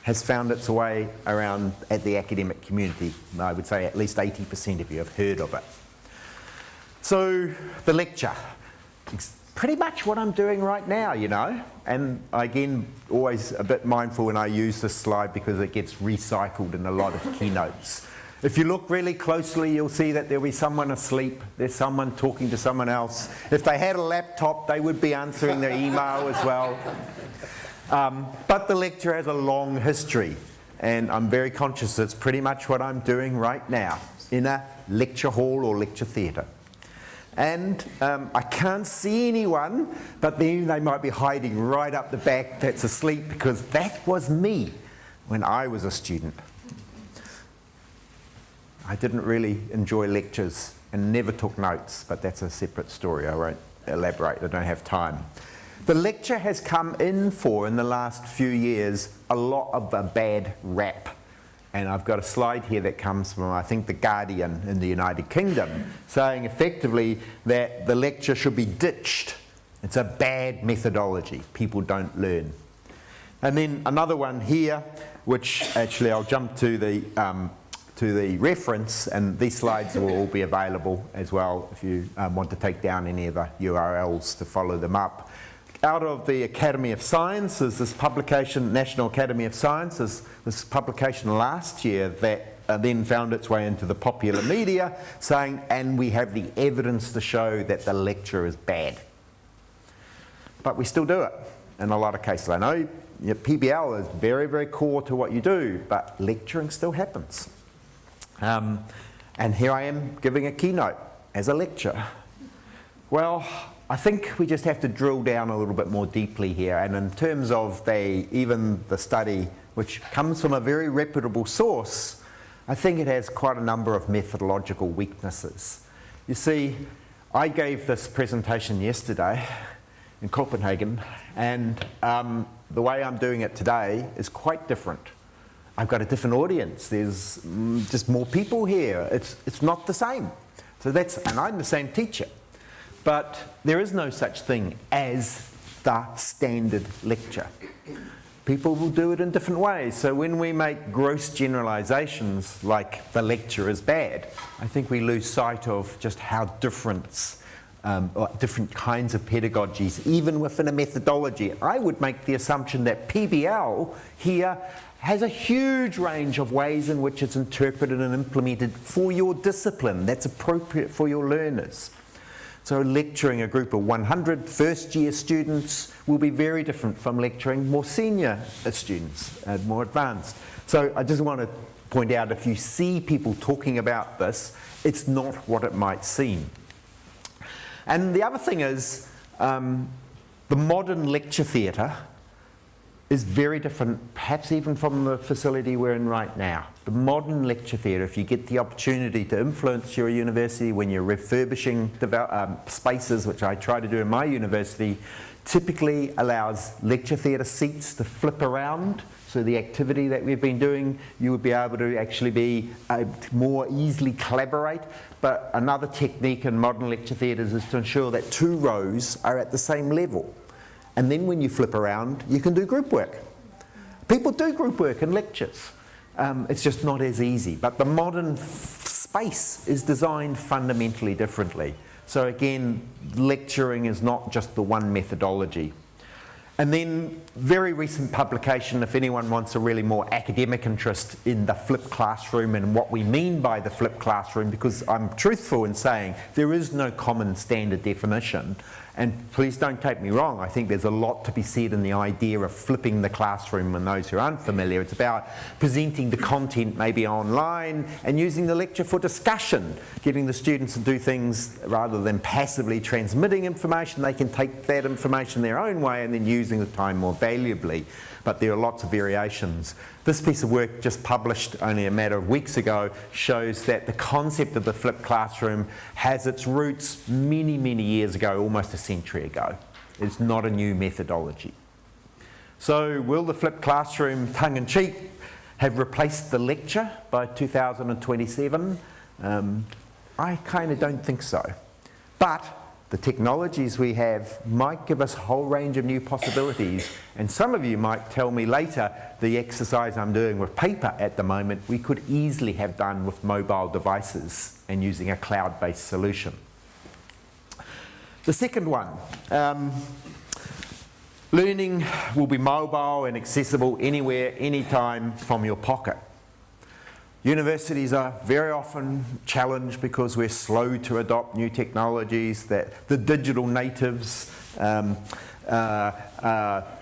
has found its way around at the academic community. I would say at least 80% of you have heard of it. So the lecture. Pretty much what I'm doing right now, you know. And again, always a bit mindful when I use this slide because it gets recycled in a lot of keynotes. If you look really closely, you'll see that there'll be someone asleep. There's someone talking to someone else. If they had a laptop, they would be answering their email as well. But the lecture has a long history. And I'm very conscious it's pretty much what I'm doing right now in a lecture hall or lecture theatre. And I can't see anyone, but then they might be hiding right up the back that's asleep because that was me when I was a student. I didn't really enjoy lectures and never took notes, but that's a separate story. I won't elaborate, I don't have time. The lecture has come in for, in the last few years, a lot of a bad rap. And I've got a slide here that comes from, I think, The Guardian in the United Kingdom, saying effectively that the lecture should be ditched. It's a bad methodology. People don't learn. And then another one here, which actually I'll jump to the reference, and these slides will all be available as well if you want to take down any of the URLs to follow them up. Out of the Academy of Sciences, this publication, National Academy of Sciences, this publication last year that then found its way into the popular media saying, and we have the evidence to show that the lecture is bad. But we still do it in a lot of cases. I know PBL is very, very core to what you do, but lecturing still happens. And here I am giving a keynote as a lecture. Well, I think we just have to drill down a little bit more deeply here, and in terms of even the study, which comes from a very reputable source, I think it has quite a number of methodological weaknesses. You see, I gave this presentation yesterday in Copenhagen, and the way I'm doing it today is quite different. I've got a different audience. There's just more people here. It's not the same. So and I'm the same teacher. But there is no such thing as the standard lecture. People will do it in different ways. So when we make gross generalizations like the lecture is bad, I think we lose sight of just how different kinds of pedagogies, even within a methodology. I would make the assumption that PBL here has a huge range of ways in which it's interpreted and implemented for your discipline that's appropriate for your learners. So lecturing a group of 100 first-year students will be very different from lecturing more senior students and more advanced. So I just want to point out, if you see people talking about this, it's not what it might seem. And the other thing is, the modern lecture theatre is very different, perhaps even from the facility we're in right now. The modern lecture theatre, if you get the opportunity to influence your university when you're refurbishing spaces, which I try to do in my university, typically allows lecture theatre seats to flip around. So the activity that we've been doing, you would be able to actually more easily collaborate. But another technique in modern lecture theatres is to ensure that 2 rows are at the same level. And then when you flip around, you can do group work. People do group work in lectures. It's just not as easy. But the modern space is designed fundamentally differently. So again, lecturing is not just the one methodology. And then, very recent publication, if anyone wants a really more academic interest in the flipped classroom and what we mean by the flipped classroom, because I'm truthful in saying there is no common standard definition. And please don't take me wrong, I think there's a lot to be said in the idea of flipping the classroom, and those who aren't familiar, it's about presenting the content maybe online and using the lecture for discussion, getting the students to do things rather than passively transmitting information. They can take that information their own way and then using the time more valuably. But there are lots of variations. This piece of work, just published only a matter of weeks ago, shows that the concept of the flipped classroom has its roots many, many years ago, almost a century ago. It's not a new methodology. So will the flipped classroom, tongue-in-cheek, have replaced the lecture by 2027? I kind of don't think so. But the technologies we have might give us a whole range of new possibilities, and some of you might tell me later the exercise I'm doing with paper at the moment we could easily have done with mobile devices and using a cloud-based solution. The second one, learning will be mobile and accessible anywhere, anytime from your pocket. Universities are very often challenged because we're slow to adopt new technologies, that the digital natives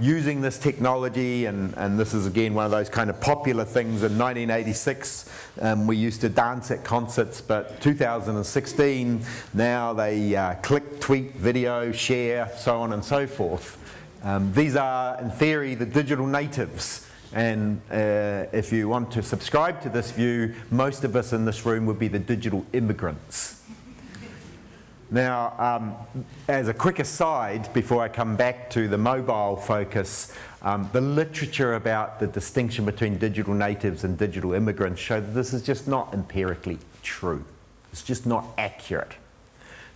using this technology, and this is again one of those kind of popular things. In 1986 we used to dance at concerts, but 2016 now they click, tweet, video, share, so on and so forth. These are in theory the digital natives. And if you want to subscribe to this view, most of us in this room would be the digital immigrants. Now, as a quick aside, before I come back to the mobile focus, the literature about the distinction between digital natives and digital immigrants show that this is just not empirically true. It's just not accurate.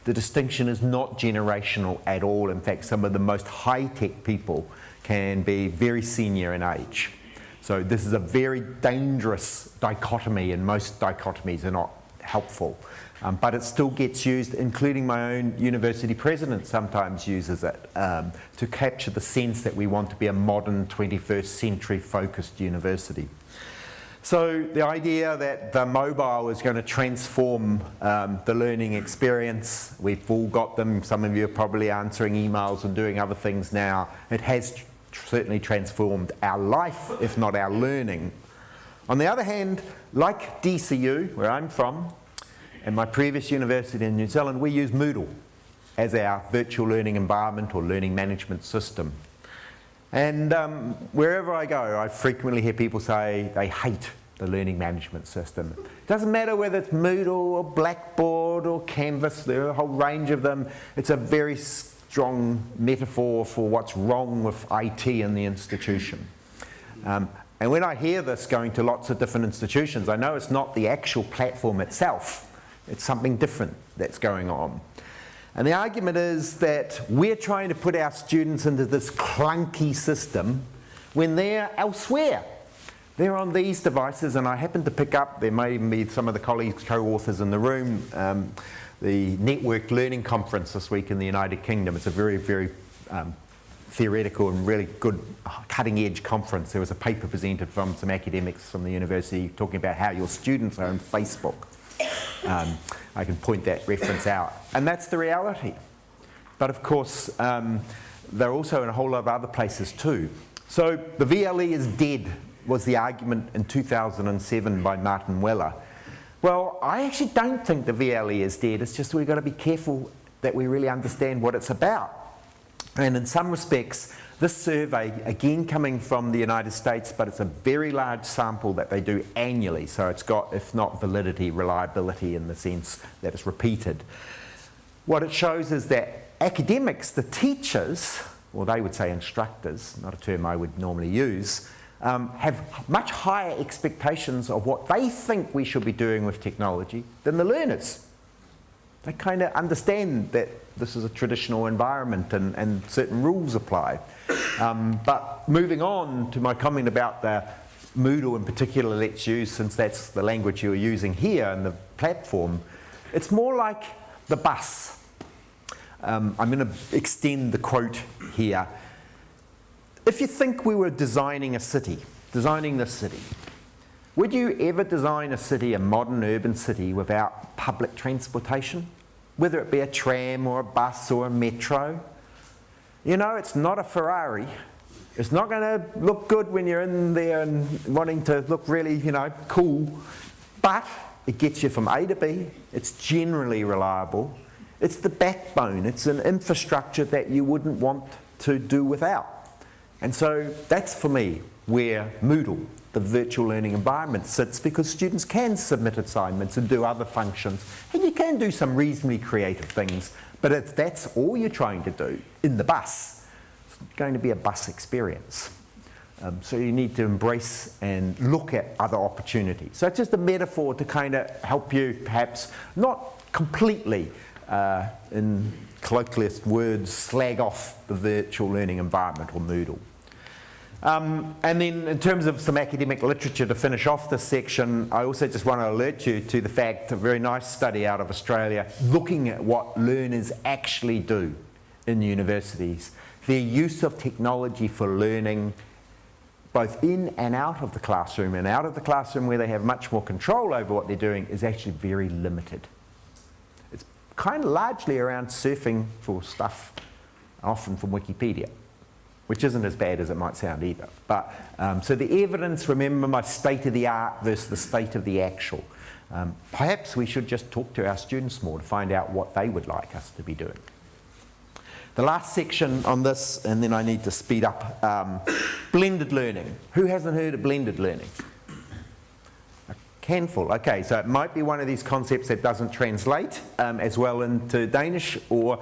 The distinction is not generational at all. In fact, some of the most high-tech people can be very senior in age. So this is a very dangerous dichotomy, and most dichotomies are not helpful. But it still gets used, including my own university president sometimes uses it to capture the sense that we want to be a modern 21st century focused university. So the idea that the mobile is going to transform the learning experience, we've all got them. Some of you are probably answering emails and doing other things now. It has certainly transformed our life, if not our learning. On the other hand, like DCU, where I'm from, and my previous university in New Zealand, we use Moodle as our virtual learning environment or learning management system. And wherever I go, I frequently hear people say they hate the learning management system. It doesn't matter whether it's Moodle or Blackboard or Canvas, there are a whole range of them. It's a very strong metaphor for what's wrong with IT in the institution. And when I hear this going to lots of different institutions, I know it's not the actual platform itself. It's something different that's going on. And the argument is that we're trying to put our students into this clunky system when they're elsewhere. They're on these devices, and I happen to pick up, there may even be some of the colleagues, co-authors in the room, the Networked Learning Conference this week in the United Kingdom. It's a very, very theoretical and really good cutting-edge conference. There was a paper presented from some academics from the university talking about how your students are on Facebook. I can point that reference out. And that's the reality. But of course, they're also in a whole lot of other places too. So the VLE is dead was the argument in 2007 by Martin Weller. Well, I actually don't think the VLE is dead. It's just we've got to be careful that we really understand what it's about. And in some respects, this survey, again coming from the United States, but it's a very large sample that they do annually, so it's got, if not validity, reliability in the sense that it's repeated. What it shows is that academics, the teachers, or they would say instructors, not a term I would normally use, have much higher expectations of what they think we should be doing with technology than the learners. They kind of understand that this is a traditional environment and certain rules apply. But moving on to my comment about the Moodle in particular, let's use, since that's the language you're using here and the platform, it's more like the bus. I'm going to extend the quote here. If you think we were designing this city, would you ever design a city, a modern urban city, without public transportation? Whether it be a tram or a bus or a metro? You know, it's not a Ferrari. It's not going to look good when you're in there and wanting to look really, you know, cool. But it gets you from A to B. It's generally reliable. It's the backbone. It's an infrastructure that you wouldn't want to do without. And so that's, for me, where Moodle, the virtual learning environment, sits, because students can submit assignments and do other functions, and you can do some reasonably creative things, but if that's all you're trying to do in the bus, it's going to be a bus experience. So you need to embrace and look at other opportunities. So it's just a metaphor to kind of help you, perhaps, not completely, in colloquialist words, slag off the virtual learning environment, or Moodle. And then in terms of some academic literature to finish off this section, I also just want to alert you to the fact, a very nice study out of Australia, looking at what learners actually do in universities. Their use of technology for learning, both in and out of the classroom, and out of the classroom where they have much more control over what they're doing, is actually very limited. It's kind of largely around surfing for stuff, often from Wikipedia, which isn't as bad as it might sound either. But so the evidence, remember, my state of the art versus the state of the actual. Perhaps we should just talk to our students more to find out what they would like us to be doing. The last section on this, and then I need to speed up, blended learning. Who hasn't heard of blended learning? Handful, okay, so it might be one of these concepts that doesn't translate as well into Danish, or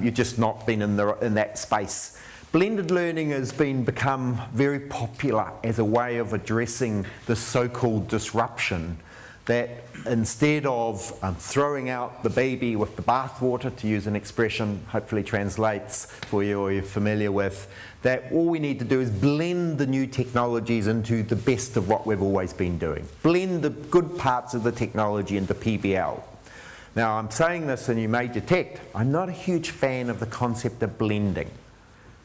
you've just not been in that space. Blended learning has become very popular as a way of addressing the so-called disruption, that instead of throwing out the baby with the bathwater, to use an expression hopefully translates for you or you're familiar with, that all we need to do is blend the new technologies into the best of what we've always been doing. Blend the good parts of the technology into PBL. Now, I'm saying this, and you may detect, I'm not a huge fan of the concept of blending,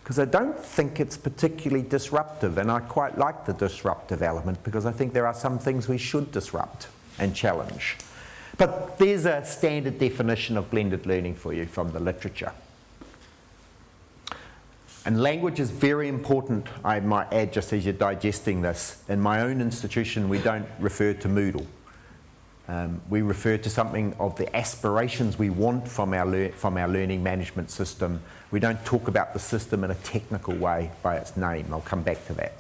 because I don't think it's particularly disruptive, and I quite like the disruptive element because I think there are some things we should disrupt and challenge. But there's a standard definition of blended learning for you from the literature. And language is very important, I might add, just as you're digesting this. In my own institution, we don't refer to Moodle. We refer to something of the aspirations we want from our learning management system. We don't talk about the system in a technical way by its name. I'll come back to that.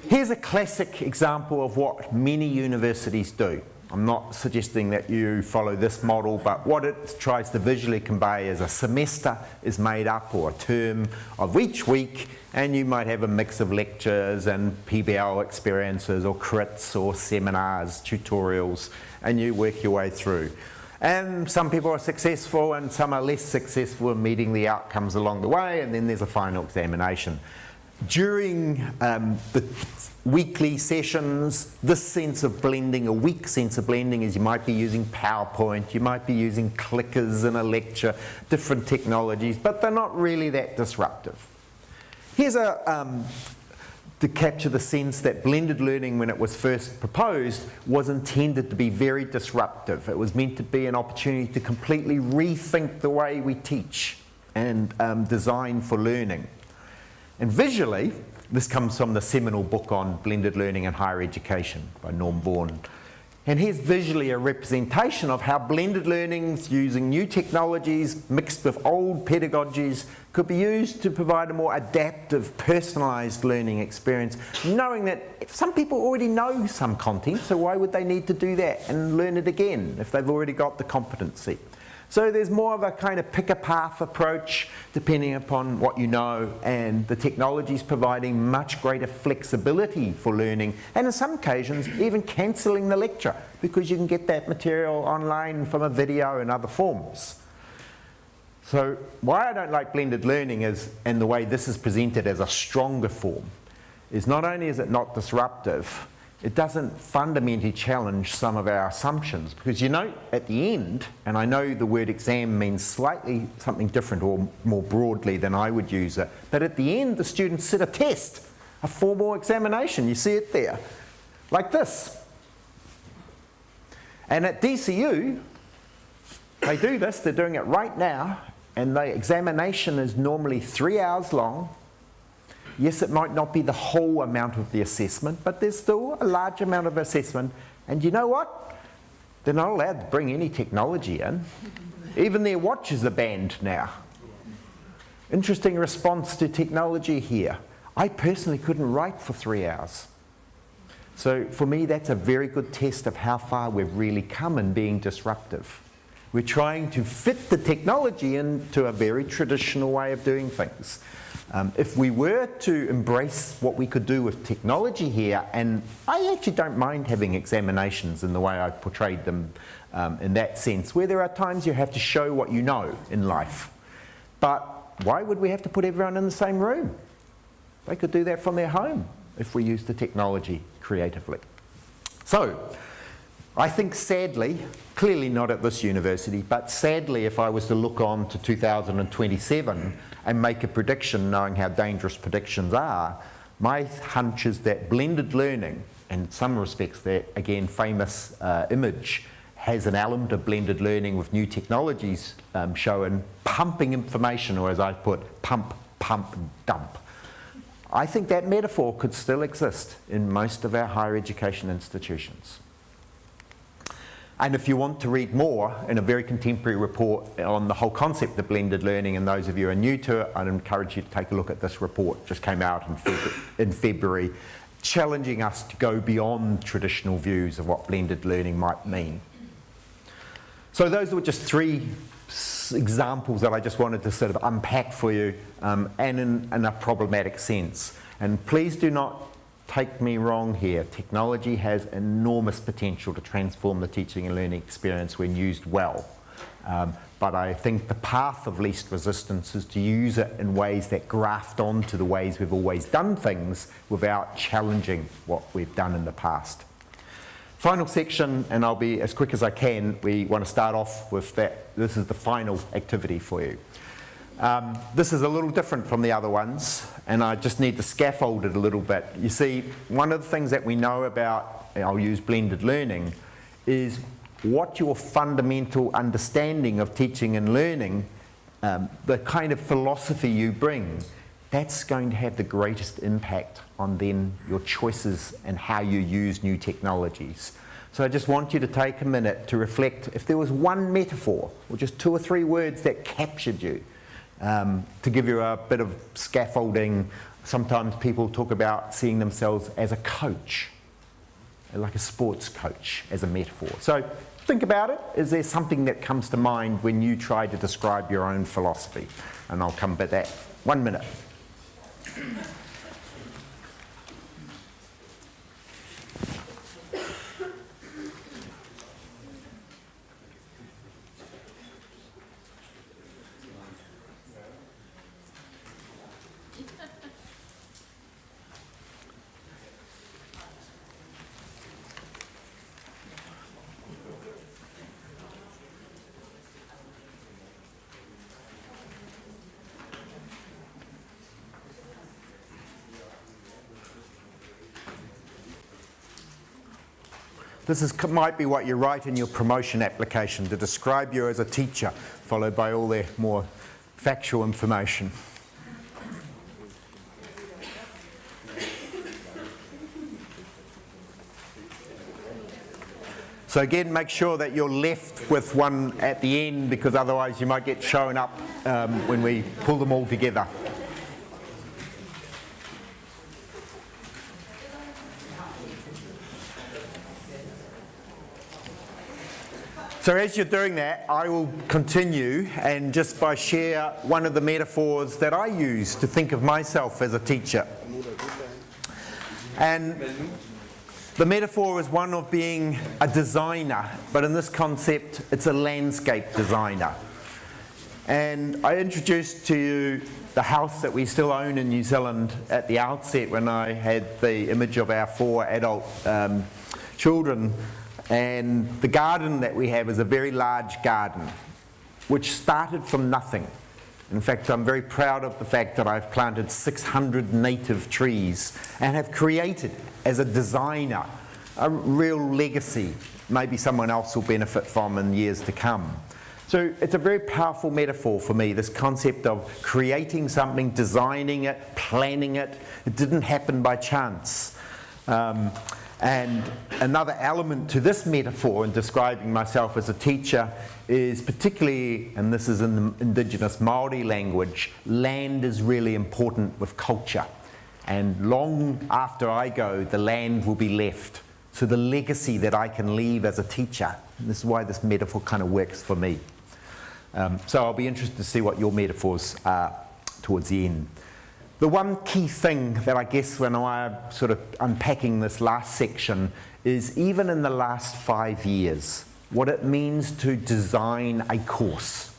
Here's a classic example of what many universities do. I'm not suggesting that you follow this model, but what it tries to visually convey is a semester is made up, or a term of each week, and you might have a mix of lectures and PBL experiences or crits or seminars, tutorials, and you work your way through. And some people are successful and some are less successful in meeting the outcomes along the way, and then there's a final examination. During the weekly sessions, this sense of blending, a weak sense of blending, is you might be using PowerPoint, you might be using clickers in a lecture, different technologies, but they're not really that disruptive. Here's to capture the sense that blended learning, when it was first proposed, was intended to be very disruptive. It was meant to be an opportunity to completely rethink the way we teach and design for learning. And visually, this comes from the seminal book on blended learning in higher education by Norm Vaughan. And here's visually a representation of how blended learning using new technologies mixed with old pedagogies could be used to provide a more adaptive, personalised learning experience, knowing that if some people already know some content, so why would they need to do that and learn it again if they've already got the competency? So there's more of a kind of pick-a-path approach depending upon what you know, and the technology is providing much greater flexibility for learning, and in some occasions even cancelling the lecture because you can get that material online from a video and other forms. So why I don't like blended learning is, and the way this is presented as a stronger form, is not only is it not disruptive, it doesn't fundamentally challenge some of our assumptions, because you know at the end, and I know the word exam means slightly something different or more broadly than I would use it, but at the end the students sit a test, a formal examination, you see it there, like this. And at DCU, they do this, they're doing it right now, and the examination is normally 3 hours long. Yes, it might not be the whole amount of the assessment, but there's still a large amount of assessment. And you know what? They're not allowed to bring any technology in. Even their watches are banned now. Interesting response to technology here. I personally couldn't write for 3 hours. So for me, that's a very good test of how far we've really come in being disruptive. We're trying to fit the technology into a very traditional way of doing things. If we were to embrace what we could do with technology here, and I actually don't mind having examinations in the way I've portrayed them in that sense, where there are times you have to show what you know in life. But why would we have to put everyone in the same room? They could do that from their home if we use the technology creatively. So, I think sadly, clearly not at this university, but sadly if I was to look on to 2027 and make a prediction, knowing how dangerous predictions are, my hunch is that blended learning, in some respects that, again, famous image, has an element of blended learning with new technologies showing pumping information, or as I put, pump, pump, dump. I think that metaphor could still exist in most of our higher education institutions. And if you want to read more in a very contemporary report on the whole concept of blended learning, and those of you who are new to it, I'd encourage you to take a look at this report. It just came out in February. challenging us to go beyond traditional views of what blended learning might mean. So those were just 3 examples that I just wanted to sort of unpack for you, and in a problematic sense. And please do not take me wrong here. Technology has enormous potential to transform the teaching and learning experience when used well. But I think the path of least resistance is to use it in ways that graft onto the ways we've always done things without challenging what we've done in the past. Final section, and I'll be as quick as I can. We want to start off with that. This is the final activity for you. This is a little different from the other ones, and I just need to scaffold it a little bit. You see, one of the things that we know about, I'll use blended learning, is what your fundamental understanding of teaching and learning, the kind of philosophy you bring, that's going to have the greatest impact on then your choices and how you use new technologies. So I just want you to take a minute to reflect if there was one metaphor, or just 2 or 3 words that captured you, to give you a bit of scaffolding. Sometimes people talk about seeing themselves as a coach, like a sports coach, as a metaphor. So think about it. Is there something that comes to mind when you try to describe your own philosophy? And I'll come back to that. 1 minute. This might be what you write in your promotion application to describe you as a teacher, followed by all their more factual information. So again, make sure that you're left with one at the end, because otherwise you might get shown up when we pull them all together. So as you're doing that, I will continue and just by share one of the metaphors that I use to think of myself as a teacher. And the metaphor is one of being a designer, but in this concept, it's a landscape designer. And I introduced to you the house that we still own in New Zealand at the outset when I had the image of our 4 adult children. And the garden that we have is a very large garden, which started from nothing. In fact, I'm very proud of the fact that I've planted 600 native trees and have created, as a designer, a real legacy maybe someone else will benefit from in years to come. So it's a very powerful metaphor for me, this concept of creating something, designing it, planning it. It didn't happen by chance. And another element to this metaphor in describing myself as a teacher is particularly, and this is in the indigenous Māori language, land is really important with culture. And long after I go, the land will be left. So the legacy that I can leave as a teacher, and this is why this metaphor kind of works for me. So I'll be interested to see what your metaphors are towards the end. The one key thing that I guess when I'm sort of unpacking this last section is even in the last 5 years, what it means to design a course.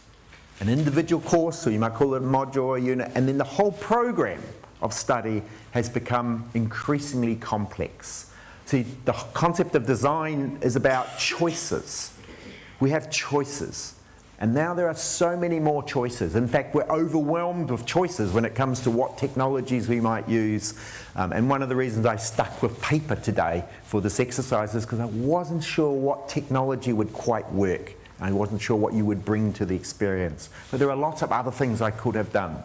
An individual course, or you might call it a module or a unit, and then the whole program of study has become increasingly complex. See, the concept of design is about choices. We have choices. And now there are so many more choices. In fact, we're overwhelmed with choices when it comes to what technologies we might use. And one of the reasons I stuck with paper today for this exercise is because I wasn't sure what technology would quite work. I wasn't sure what you would bring to the experience. But there are lots of other things I could have done.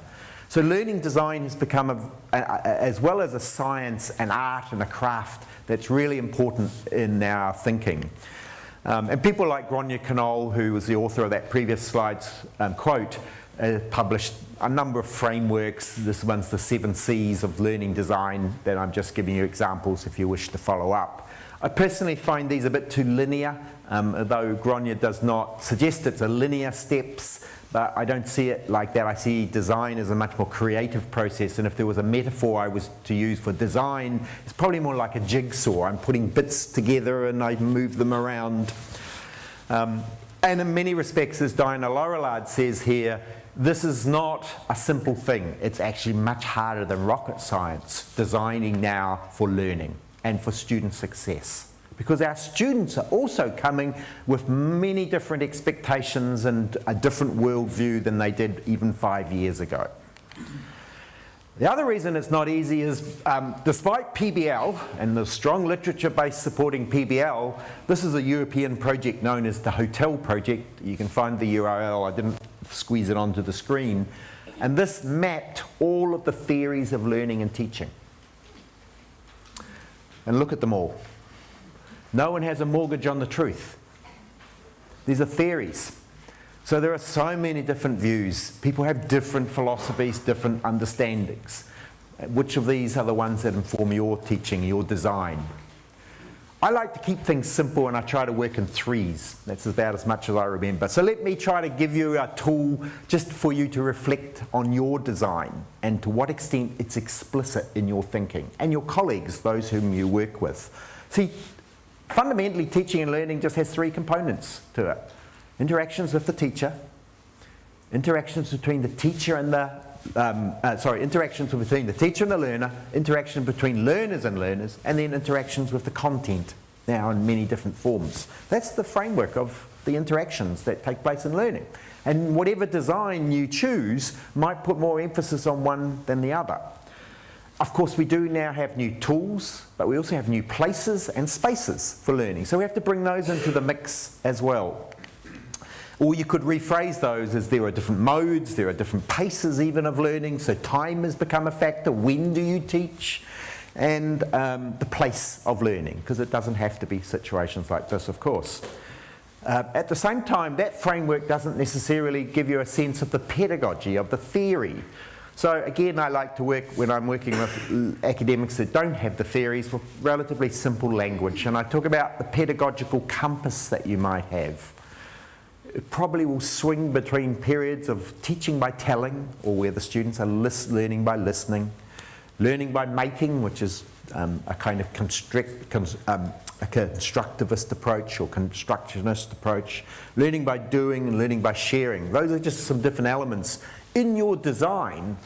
So learning design has become, as well as a science, an art and a craft that's really important in our thinking. And people like Gráinne Knoll, who was the author of that previous slide's quote, published a number of frameworks. This one's the 7 C's of learning design that I'm just giving you examples if you wish to follow up. I personally find these a bit too linear, although Grania does not suggest it's a linear steps, but I don't see it like that. I see design as a much more creative process, and if there was a metaphor I was to use for design, it's probably more like a jigsaw. I'm putting bits together and I move them around. And in many respects, as Diana Laurillard says here, this is not a simple thing. It's actually much harder than rocket science, designing now for learning and for student success. Because our students are also coming with many different expectations and a different worldview than they did even 5 years ago. The other reason it's not easy is, despite PBL and the strong literature base supporting PBL, this is a European project known as the Hotel Project. You can find the URL, I didn't squeeze it onto the screen. And this mapped all of the theories of learning and teaching. And look at them all. No one has a mortgage on the truth. These are theories. So there are so many different views. People have different philosophies, different understandings. Which of these are the ones that inform your teaching, your design? I like to keep things simple, and I try to work in 3s. That's about as much as I remember. So let me try to give you a tool just for you to reflect on your design and to what extent it's explicit in your thinking and your colleagues, those whom you work with. See, fundamentally, teaching and learning just has 3 components to it. Interactions with the teacher, interactions between the teacher and the, interactions between the teacher and the learner, interaction between learners, and then interactions with the content, now in many different forms. That's the framework of the interactions that take place in learning. And whatever design you choose might put more emphasis on one than the other. Of course, we do now have new tools, but we also have new places and spaces for learning. So we have to bring those into the mix as well. Or you could rephrase those as there are different modes, there are different paces even of learning, so time has become a factor. When do you teach? And the place of learning, because it doesn't have to be situations like this, of course. At the same time, that framework doesn't necessarily give you a sense of the pedagogy, of the theory. So again, I like to work, when I'm working with academics that don't have the theories, with relatively simple language. And I talk about the pedagogical compass that you might have. It probably will swing between periods of teaching by telling, or where the students are learning by listening, learning by making, which is a kind of a constructivist approach or constructionist approach, learning by doing and learning by sharing. Those are just some different elements. In your design,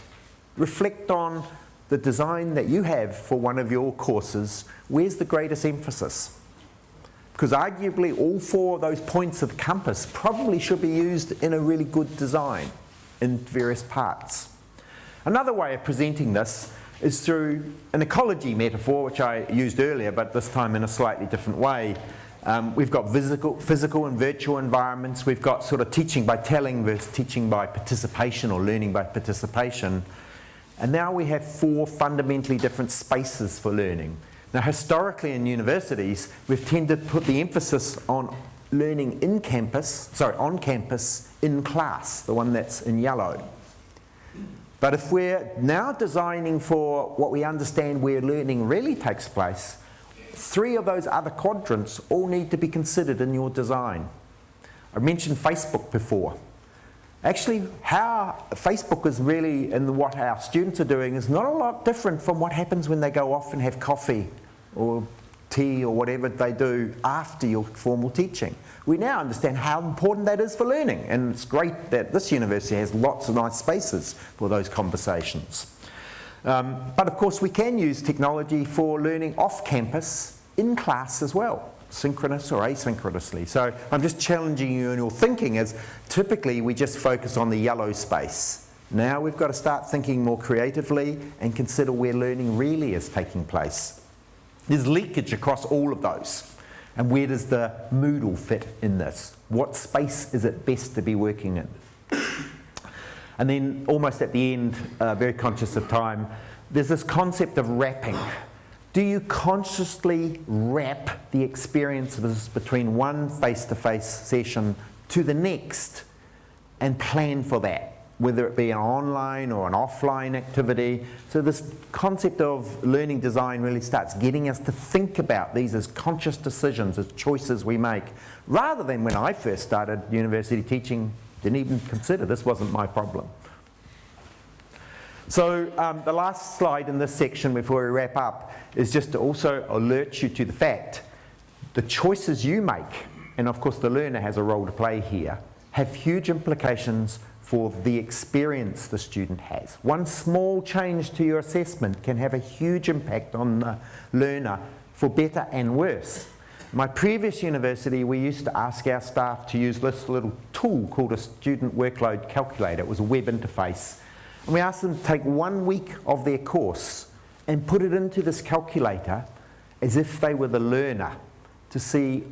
reflect on the design that you have for one of your courses. Where's the greatest emphasis? Because arguably all 4 of those points of compass probably should be used in a really good design in various parts. Another way of presenting this is through an ecology metaphor, which I used earlier, but this time in a slightly different way. We've got physical and virtual environments. We've got sort of teaching by telling versus teaching by participation or learning by participation. And now we have 4 fundamentally different spaces for learning. Now, historically in universities, we've tended to put the emphasis on learning on campus, in class, the one that's in yellow. But if we're now designing for what we understand where learning really takes place, 3 of those other quadrants all need to be considered in your design. I mentioned Facebook before. Actually, how Facebook is really, and what our students are doing, is not a lot different from what happens when they go off and have coffee or tea or whatever they do after your formal teaching. We now understand how important that is for learning, and it's great that this university has lots of nice spaces for those conversations. But of course we can use technology for learning off campus, in class as well, synchronous or asynchronously. So I'm just challenging you in your thinking, as typically we just focus on the yellow space. Now we've got to start thinking more creatively and consider where learning really is taking place. There's leakage across all of those. And where does the Moodle fit in this? What space is it best to be working in? And then almost at the end, very conscious of time, there's this concept of wrapping. Do you consciously wrap the experiences between one face-to-face session to the next and plan for that? whether it be an online or an offline activity. So this concept of learning design really starts getting us to think about these as conscious decisions, as choices we make, rather than when I first started university teaching, didn't even consider this wasn't my problem. So the last slide in this section before we wrap up is just to also alert you to the fact the choices you make, and of course the learner has a role to play here, have huge implications for the experience the student has. One small change to your assessment can have a huge impact on the learner for better and worse. My previous university, we used to ask our staff to use this little tool called a student workload calculator. It was a web interface. And we asked them to take 1 week of their course and put it into this calculator as if they were the learner to see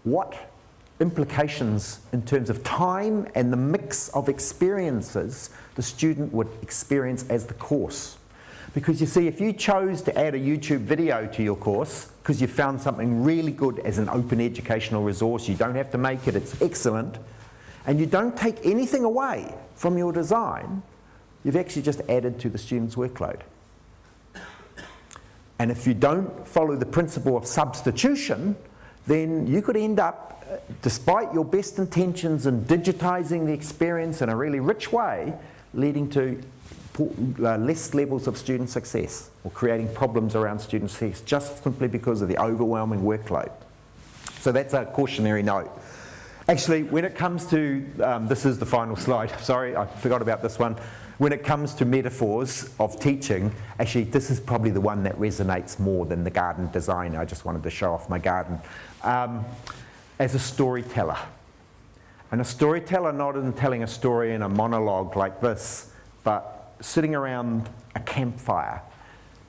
what implications in terms of time and the mix of experiences the student would experience as the course. Because you see, if you chose to add a YouTube video to your course because you found something really good as an open educational resource, you don't have to make it, it's excellent, and you don't take anything away from your design, you've actually just added to the student's workload. And if you don't follow the principle of substitution, then you could end up, despite your best intentions in digitizing the experience in a really rich way, leading to less levels of student success or creating problems around student success just simply because of the overwhelming workload. So that's a cautionary note. Actually, when it comes to, this is the final slide, sorry, I forgot about this one. When it comes to metaphors of teaching, actually this is probably the one that resonates more than the garden design. I just wanted to show off my garden. As a storyteller. And a storyteller not in telling a story in a monologue like this, but sitting around a campfire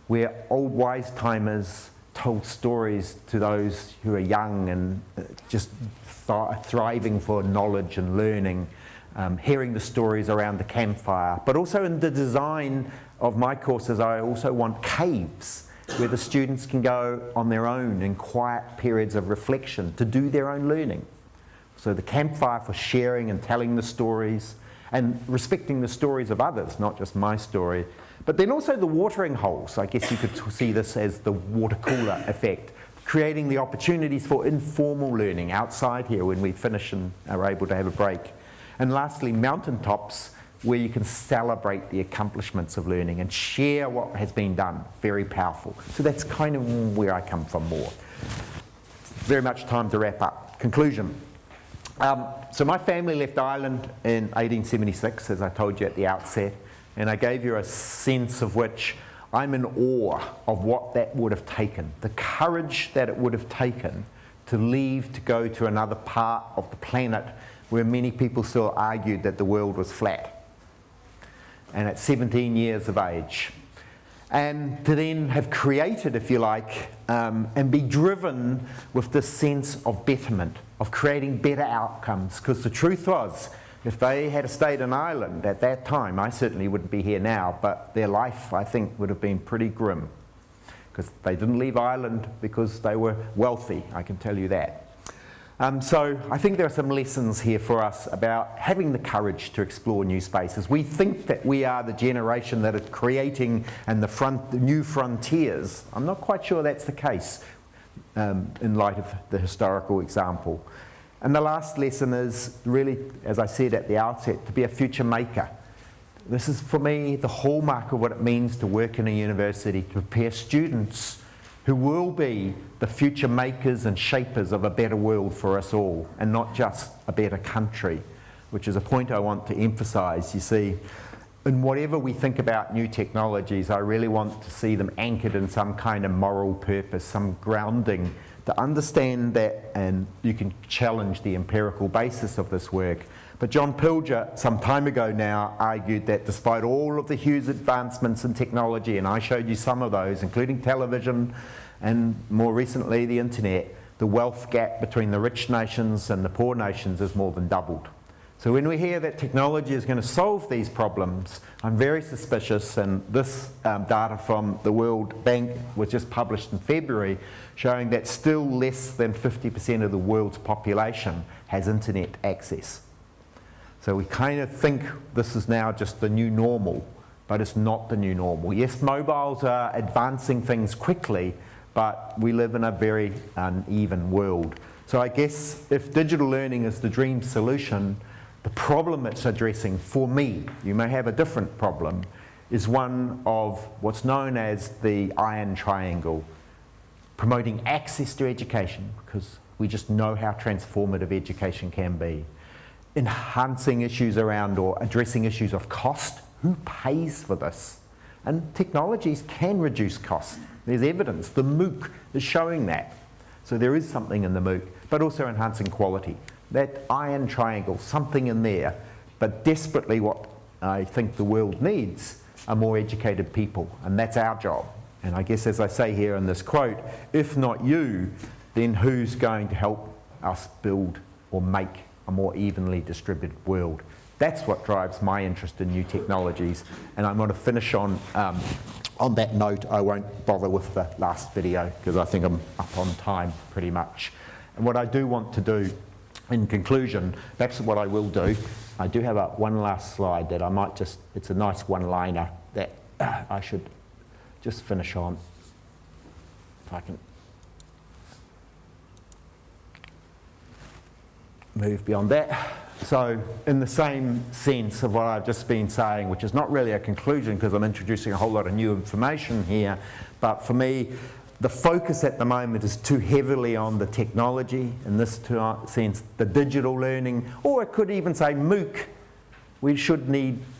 where old wise-timers told stories to those who are young and just thriving for knowledge and learning, hearing the stories around the campfire. But also in the design of my courses, I also want caves where the students can go on their own in quiet periods of reflection to do their own learning. So the campfire for sharing and telling the stories and respecting the stories of others, not just my story. But then also the watering holes. I guess you could see this as the water cooler effect, creating the opportunities for informal learning outside here when we finish and are able to have a break. And lastly, mountaintops, where you can celebrate the accomplishments of learning and share what has been done. Very powerful. So that's kind of where I come from more. Very much time to wrap up. Conclusion. So my family left Ireland in 1876, as I told you at the outset, and I gave you a sense of which I'm in awe of what that would have taken, the courage that it would have taken to leave to go to another part of the planet where many people still argued that the world was flat. And at 17 years of age. And to then have created, if you like, and be driven with this sense of betterment, of creating better outcomes. Because the truth was, if they had stayed in Ireland at that time, I certainly wouldn't be here now, but their life, I think, would have been pretty grim. Because they didn't leave Ireland because they were wealthy, I can tell you that. So I think there are some lessons here for us about having the courage to explore new spaces. We think that we are the generation that is creating and the new frontiers. I'm not quite sure that's the case in light of the historical example. And the last lesson is really, as I said at the outset, to be a future maker. This is for me the hallmark of what it means to work in a university, to prepare students who will be the future makers and shapers of a better world for us all, and not just a better country, which is a point I want to emphasize. You see, in whatever we think about new technologies, I really want to see them anchored in some kind of moral purpose, some grounding, to understand that, and you can challenge the empirical basis of this work. But John Pilger, some time ago now, argued that despite all of the huge advancements in technology, and I showed you some of those, including television and more recently the internet, the wealth gap between the rich nations and the poor nations has more than doubled. So when we hear that technology is going to solve these problems, I'm very suspicious, and this data from the World Bank was just published in February, showing that still less than 50% of the world's population has internet access. So we kind of think this is now just the new normal, but it's not the new normal. Yes, mobiles are advancing things quickly, but we live in a very uneven world. So I guess if digital learning is the dream solution, the problem it's addressing for me, you may have a different problem, is one of what's known as the iron triangle, promoting access to education, because we just know how transformative education can be. Enhancing issues around or addressing issues of cost. Who pays for this? And technologies can reduce cost. There's evidence. The Mooc is showing that. So there is something in the Mooc, but also enhancing quality. That iron triangle, something in there, but desperately what I think the world needs are more educated people, and that's our job. And I guess as I say here in this quote, if not you, then who's going to help us build or make a more evenly distributed world? That's what drives my interest in new technologies. And I'm going to finish on that note. I won't bother with the last video because I think I'm up on time pretty much. And what I do want to do in conclusion, perhaps what I will do, I do have one last slide that I might just, it's a nice one-liner that I should just finish on. If I can move beyond that. So in the same sense of what I've just been saying, which is not really a conclusion because I'm introducing a whole lot of new information here, but for me, the focus at the moment is too heavily on the technology, in this sense, the digital learning, or it could even say Mooc. We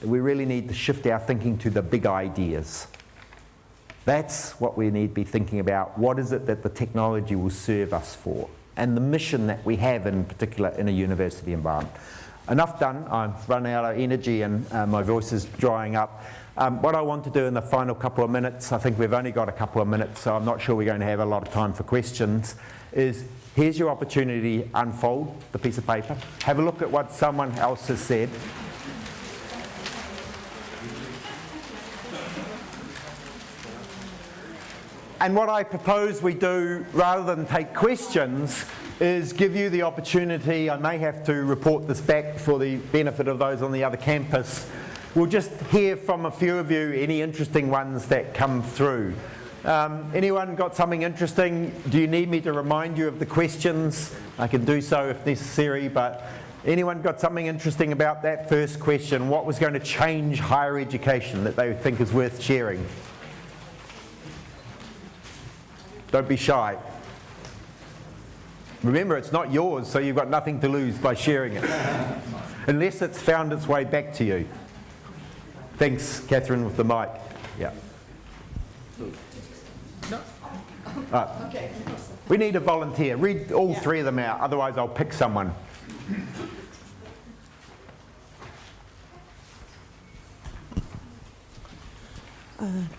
really need to shift our thinking to the big ideas. That's what we need to be thinking about. What is it that the technology will serve us for? And the mission that we have in particular in a university environment. Enough done. I've run out of energy and my voice is drying up. What I want to do in the final couple of minutes, I think we've only got a couple of minutes, so I'm not sure we're going to have a lot of time for questions, is here's your opportunity to unfold the piece of paper. Have a look at what someone else has said. And what I propose we do, rather than take questions, is give you the opportunity. I may have to report this back for the benefit of those on the other campus. We'll just hear from a few of you, any interesting ones that come through. Anyone got something interesting? Do you need me to remind you of the questions? I can do so if necessary, but anyone got something interesting about that first question? What was going to change higher education that they think is worth sharing? Don't be shy. Remember, it's not yours, so you've got nothing to lose by sharing it. Unless it's found its way back to you. Thanks, Catherine, with the mic. Yeah. Okay. We need a volunteer. Read all three of them out, otherwise I'll pick someone.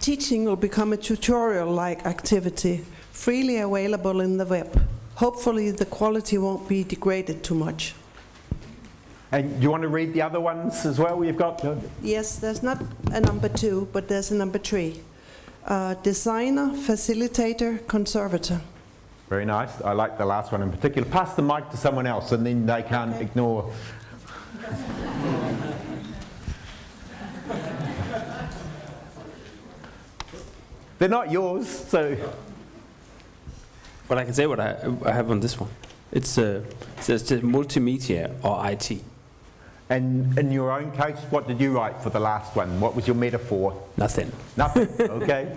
Teaching will become a tutorial-like activity, freely available in the web. Hopefully the quality won't be degraded too much. And do you want to read the other ones as well you've got? Yes, there's not a number 2, but there's a number 3. Designer, facilitator, conservator. Very nice. I like the last one in particular. Pass the mic to someone else and then they can't ignore. They're not yours, so... But I can say what I have on this one. It says just multimedia or IT. And in your own case, what did you write for the last one? What was your metaphor? Nothing. Nothing, okay.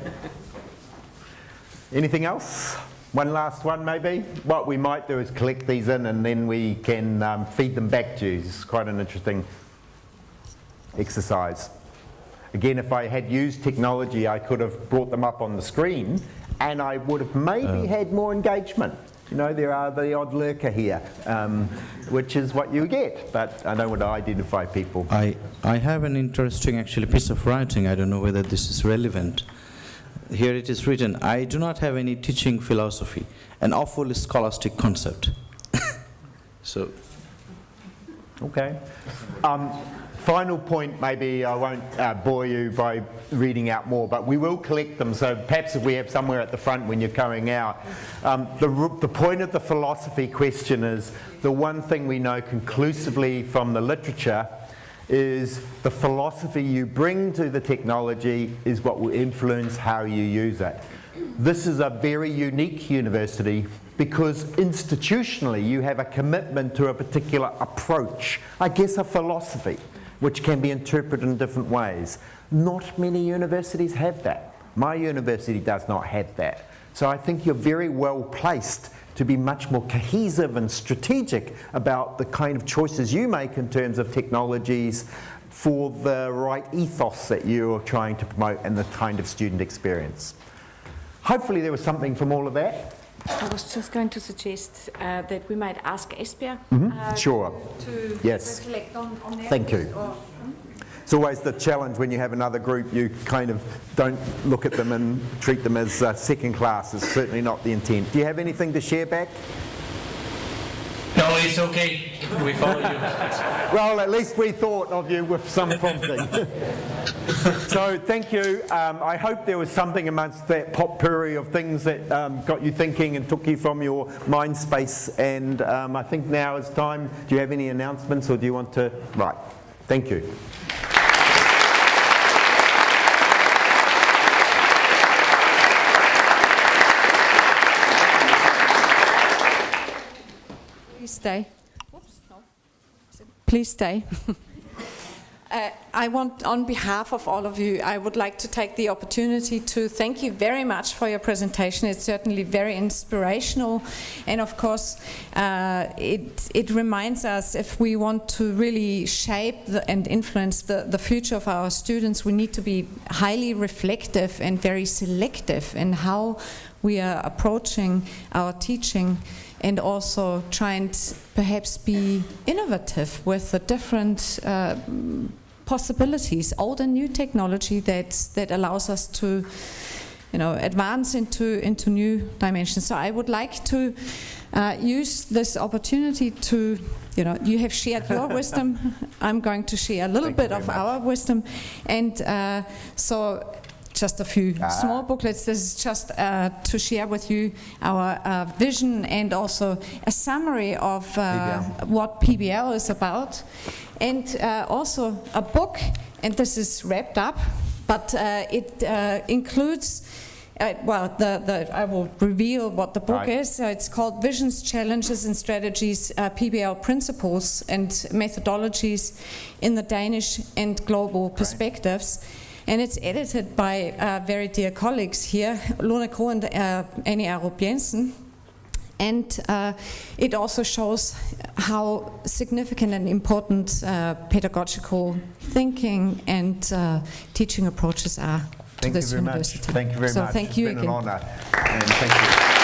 Anything else? One last one maybe? What we might do is collect these in and then we can feed them back to you. It's quite an interesting exercise. Again, if I had used technology, I could have brought them up on the screen and I would have maybe had more engagement. You know, there are the odd lurker here, which is what you get, but I don't want to identify people. I have an interesting actually piece of writing. I don't know whether this is relevant. Here it is written, I do not have any teaching philosophy, an awful scholastic concept. So. Okay. Final point, maybe I won't bore you by reading out more, but we will collect them, so perhaps if we have somewhere at the front when you're coming out. The point of the philosophy question is, the one thing we know conclusively from the literature is the philosophy you bring to the technology is what will influence how you use it. This is a very unique university because institutionally you have a commitment to a particular approach, I guess a philosophy, which can be interpreted in different ways. Not many universities have that. My university does not have that. So I think you're very well placed to be much more cohesive and strategic about the kind of choices you make in terms of technologies for the right ethos that you're trying to promote and the kind of student experience. Hopefully there was something from all of that. I was just going to suggest that we might ask Esbjerg Sure. to Yes. reflect on their Thank you. views or- It's always the challenge when you have another group, you kind of don't look at them and treat them as second class. It's certainly not the intent. Do you have anything to share back? No, it's okay. We follow you. Well, at least we thought of you with some prompting. So thank you. I hope there was something amongst that potpourri of things that got you thinking and took you from your mind space. And I think now is time. Do you have any announcements or do you want to? Right. Thank you. Please stay. Oops, no. Please stay. I want, on behalf of all of you, I would like to take the opportunity to thank you very much for your presentation. It's certainly very inspirational, and of course, it reminds us if we want to really shape and influence the future of our students, we need to be highly reflective and very selective in how we are approaching our teaching, and also try and perhaps be innovative with the different possibilities, old and new technology that allows us to, advance into new dimensions. So I would like to use this opportunity to, you have shared your wisdom. I'm going to share a little bit of our wisdom, and so. Just a few small booklets. This is just to share with you our vision and also a summary of what PBL is about, and also a book. And this is wrapped up, but it includes. I will reveal what the book is. It's called Visions, Challenges and Strategies, PBL Principles and Methodologies in the Danish and Global Perspectives. And it's edited by very dear colleagues here, Lone Kroh and Annie Arup Jensen. And it also shows how significant and important pedagogical thinking and teaching approaches are to this university. Thank you very much. Thank you again. It's been an honor. And thank you.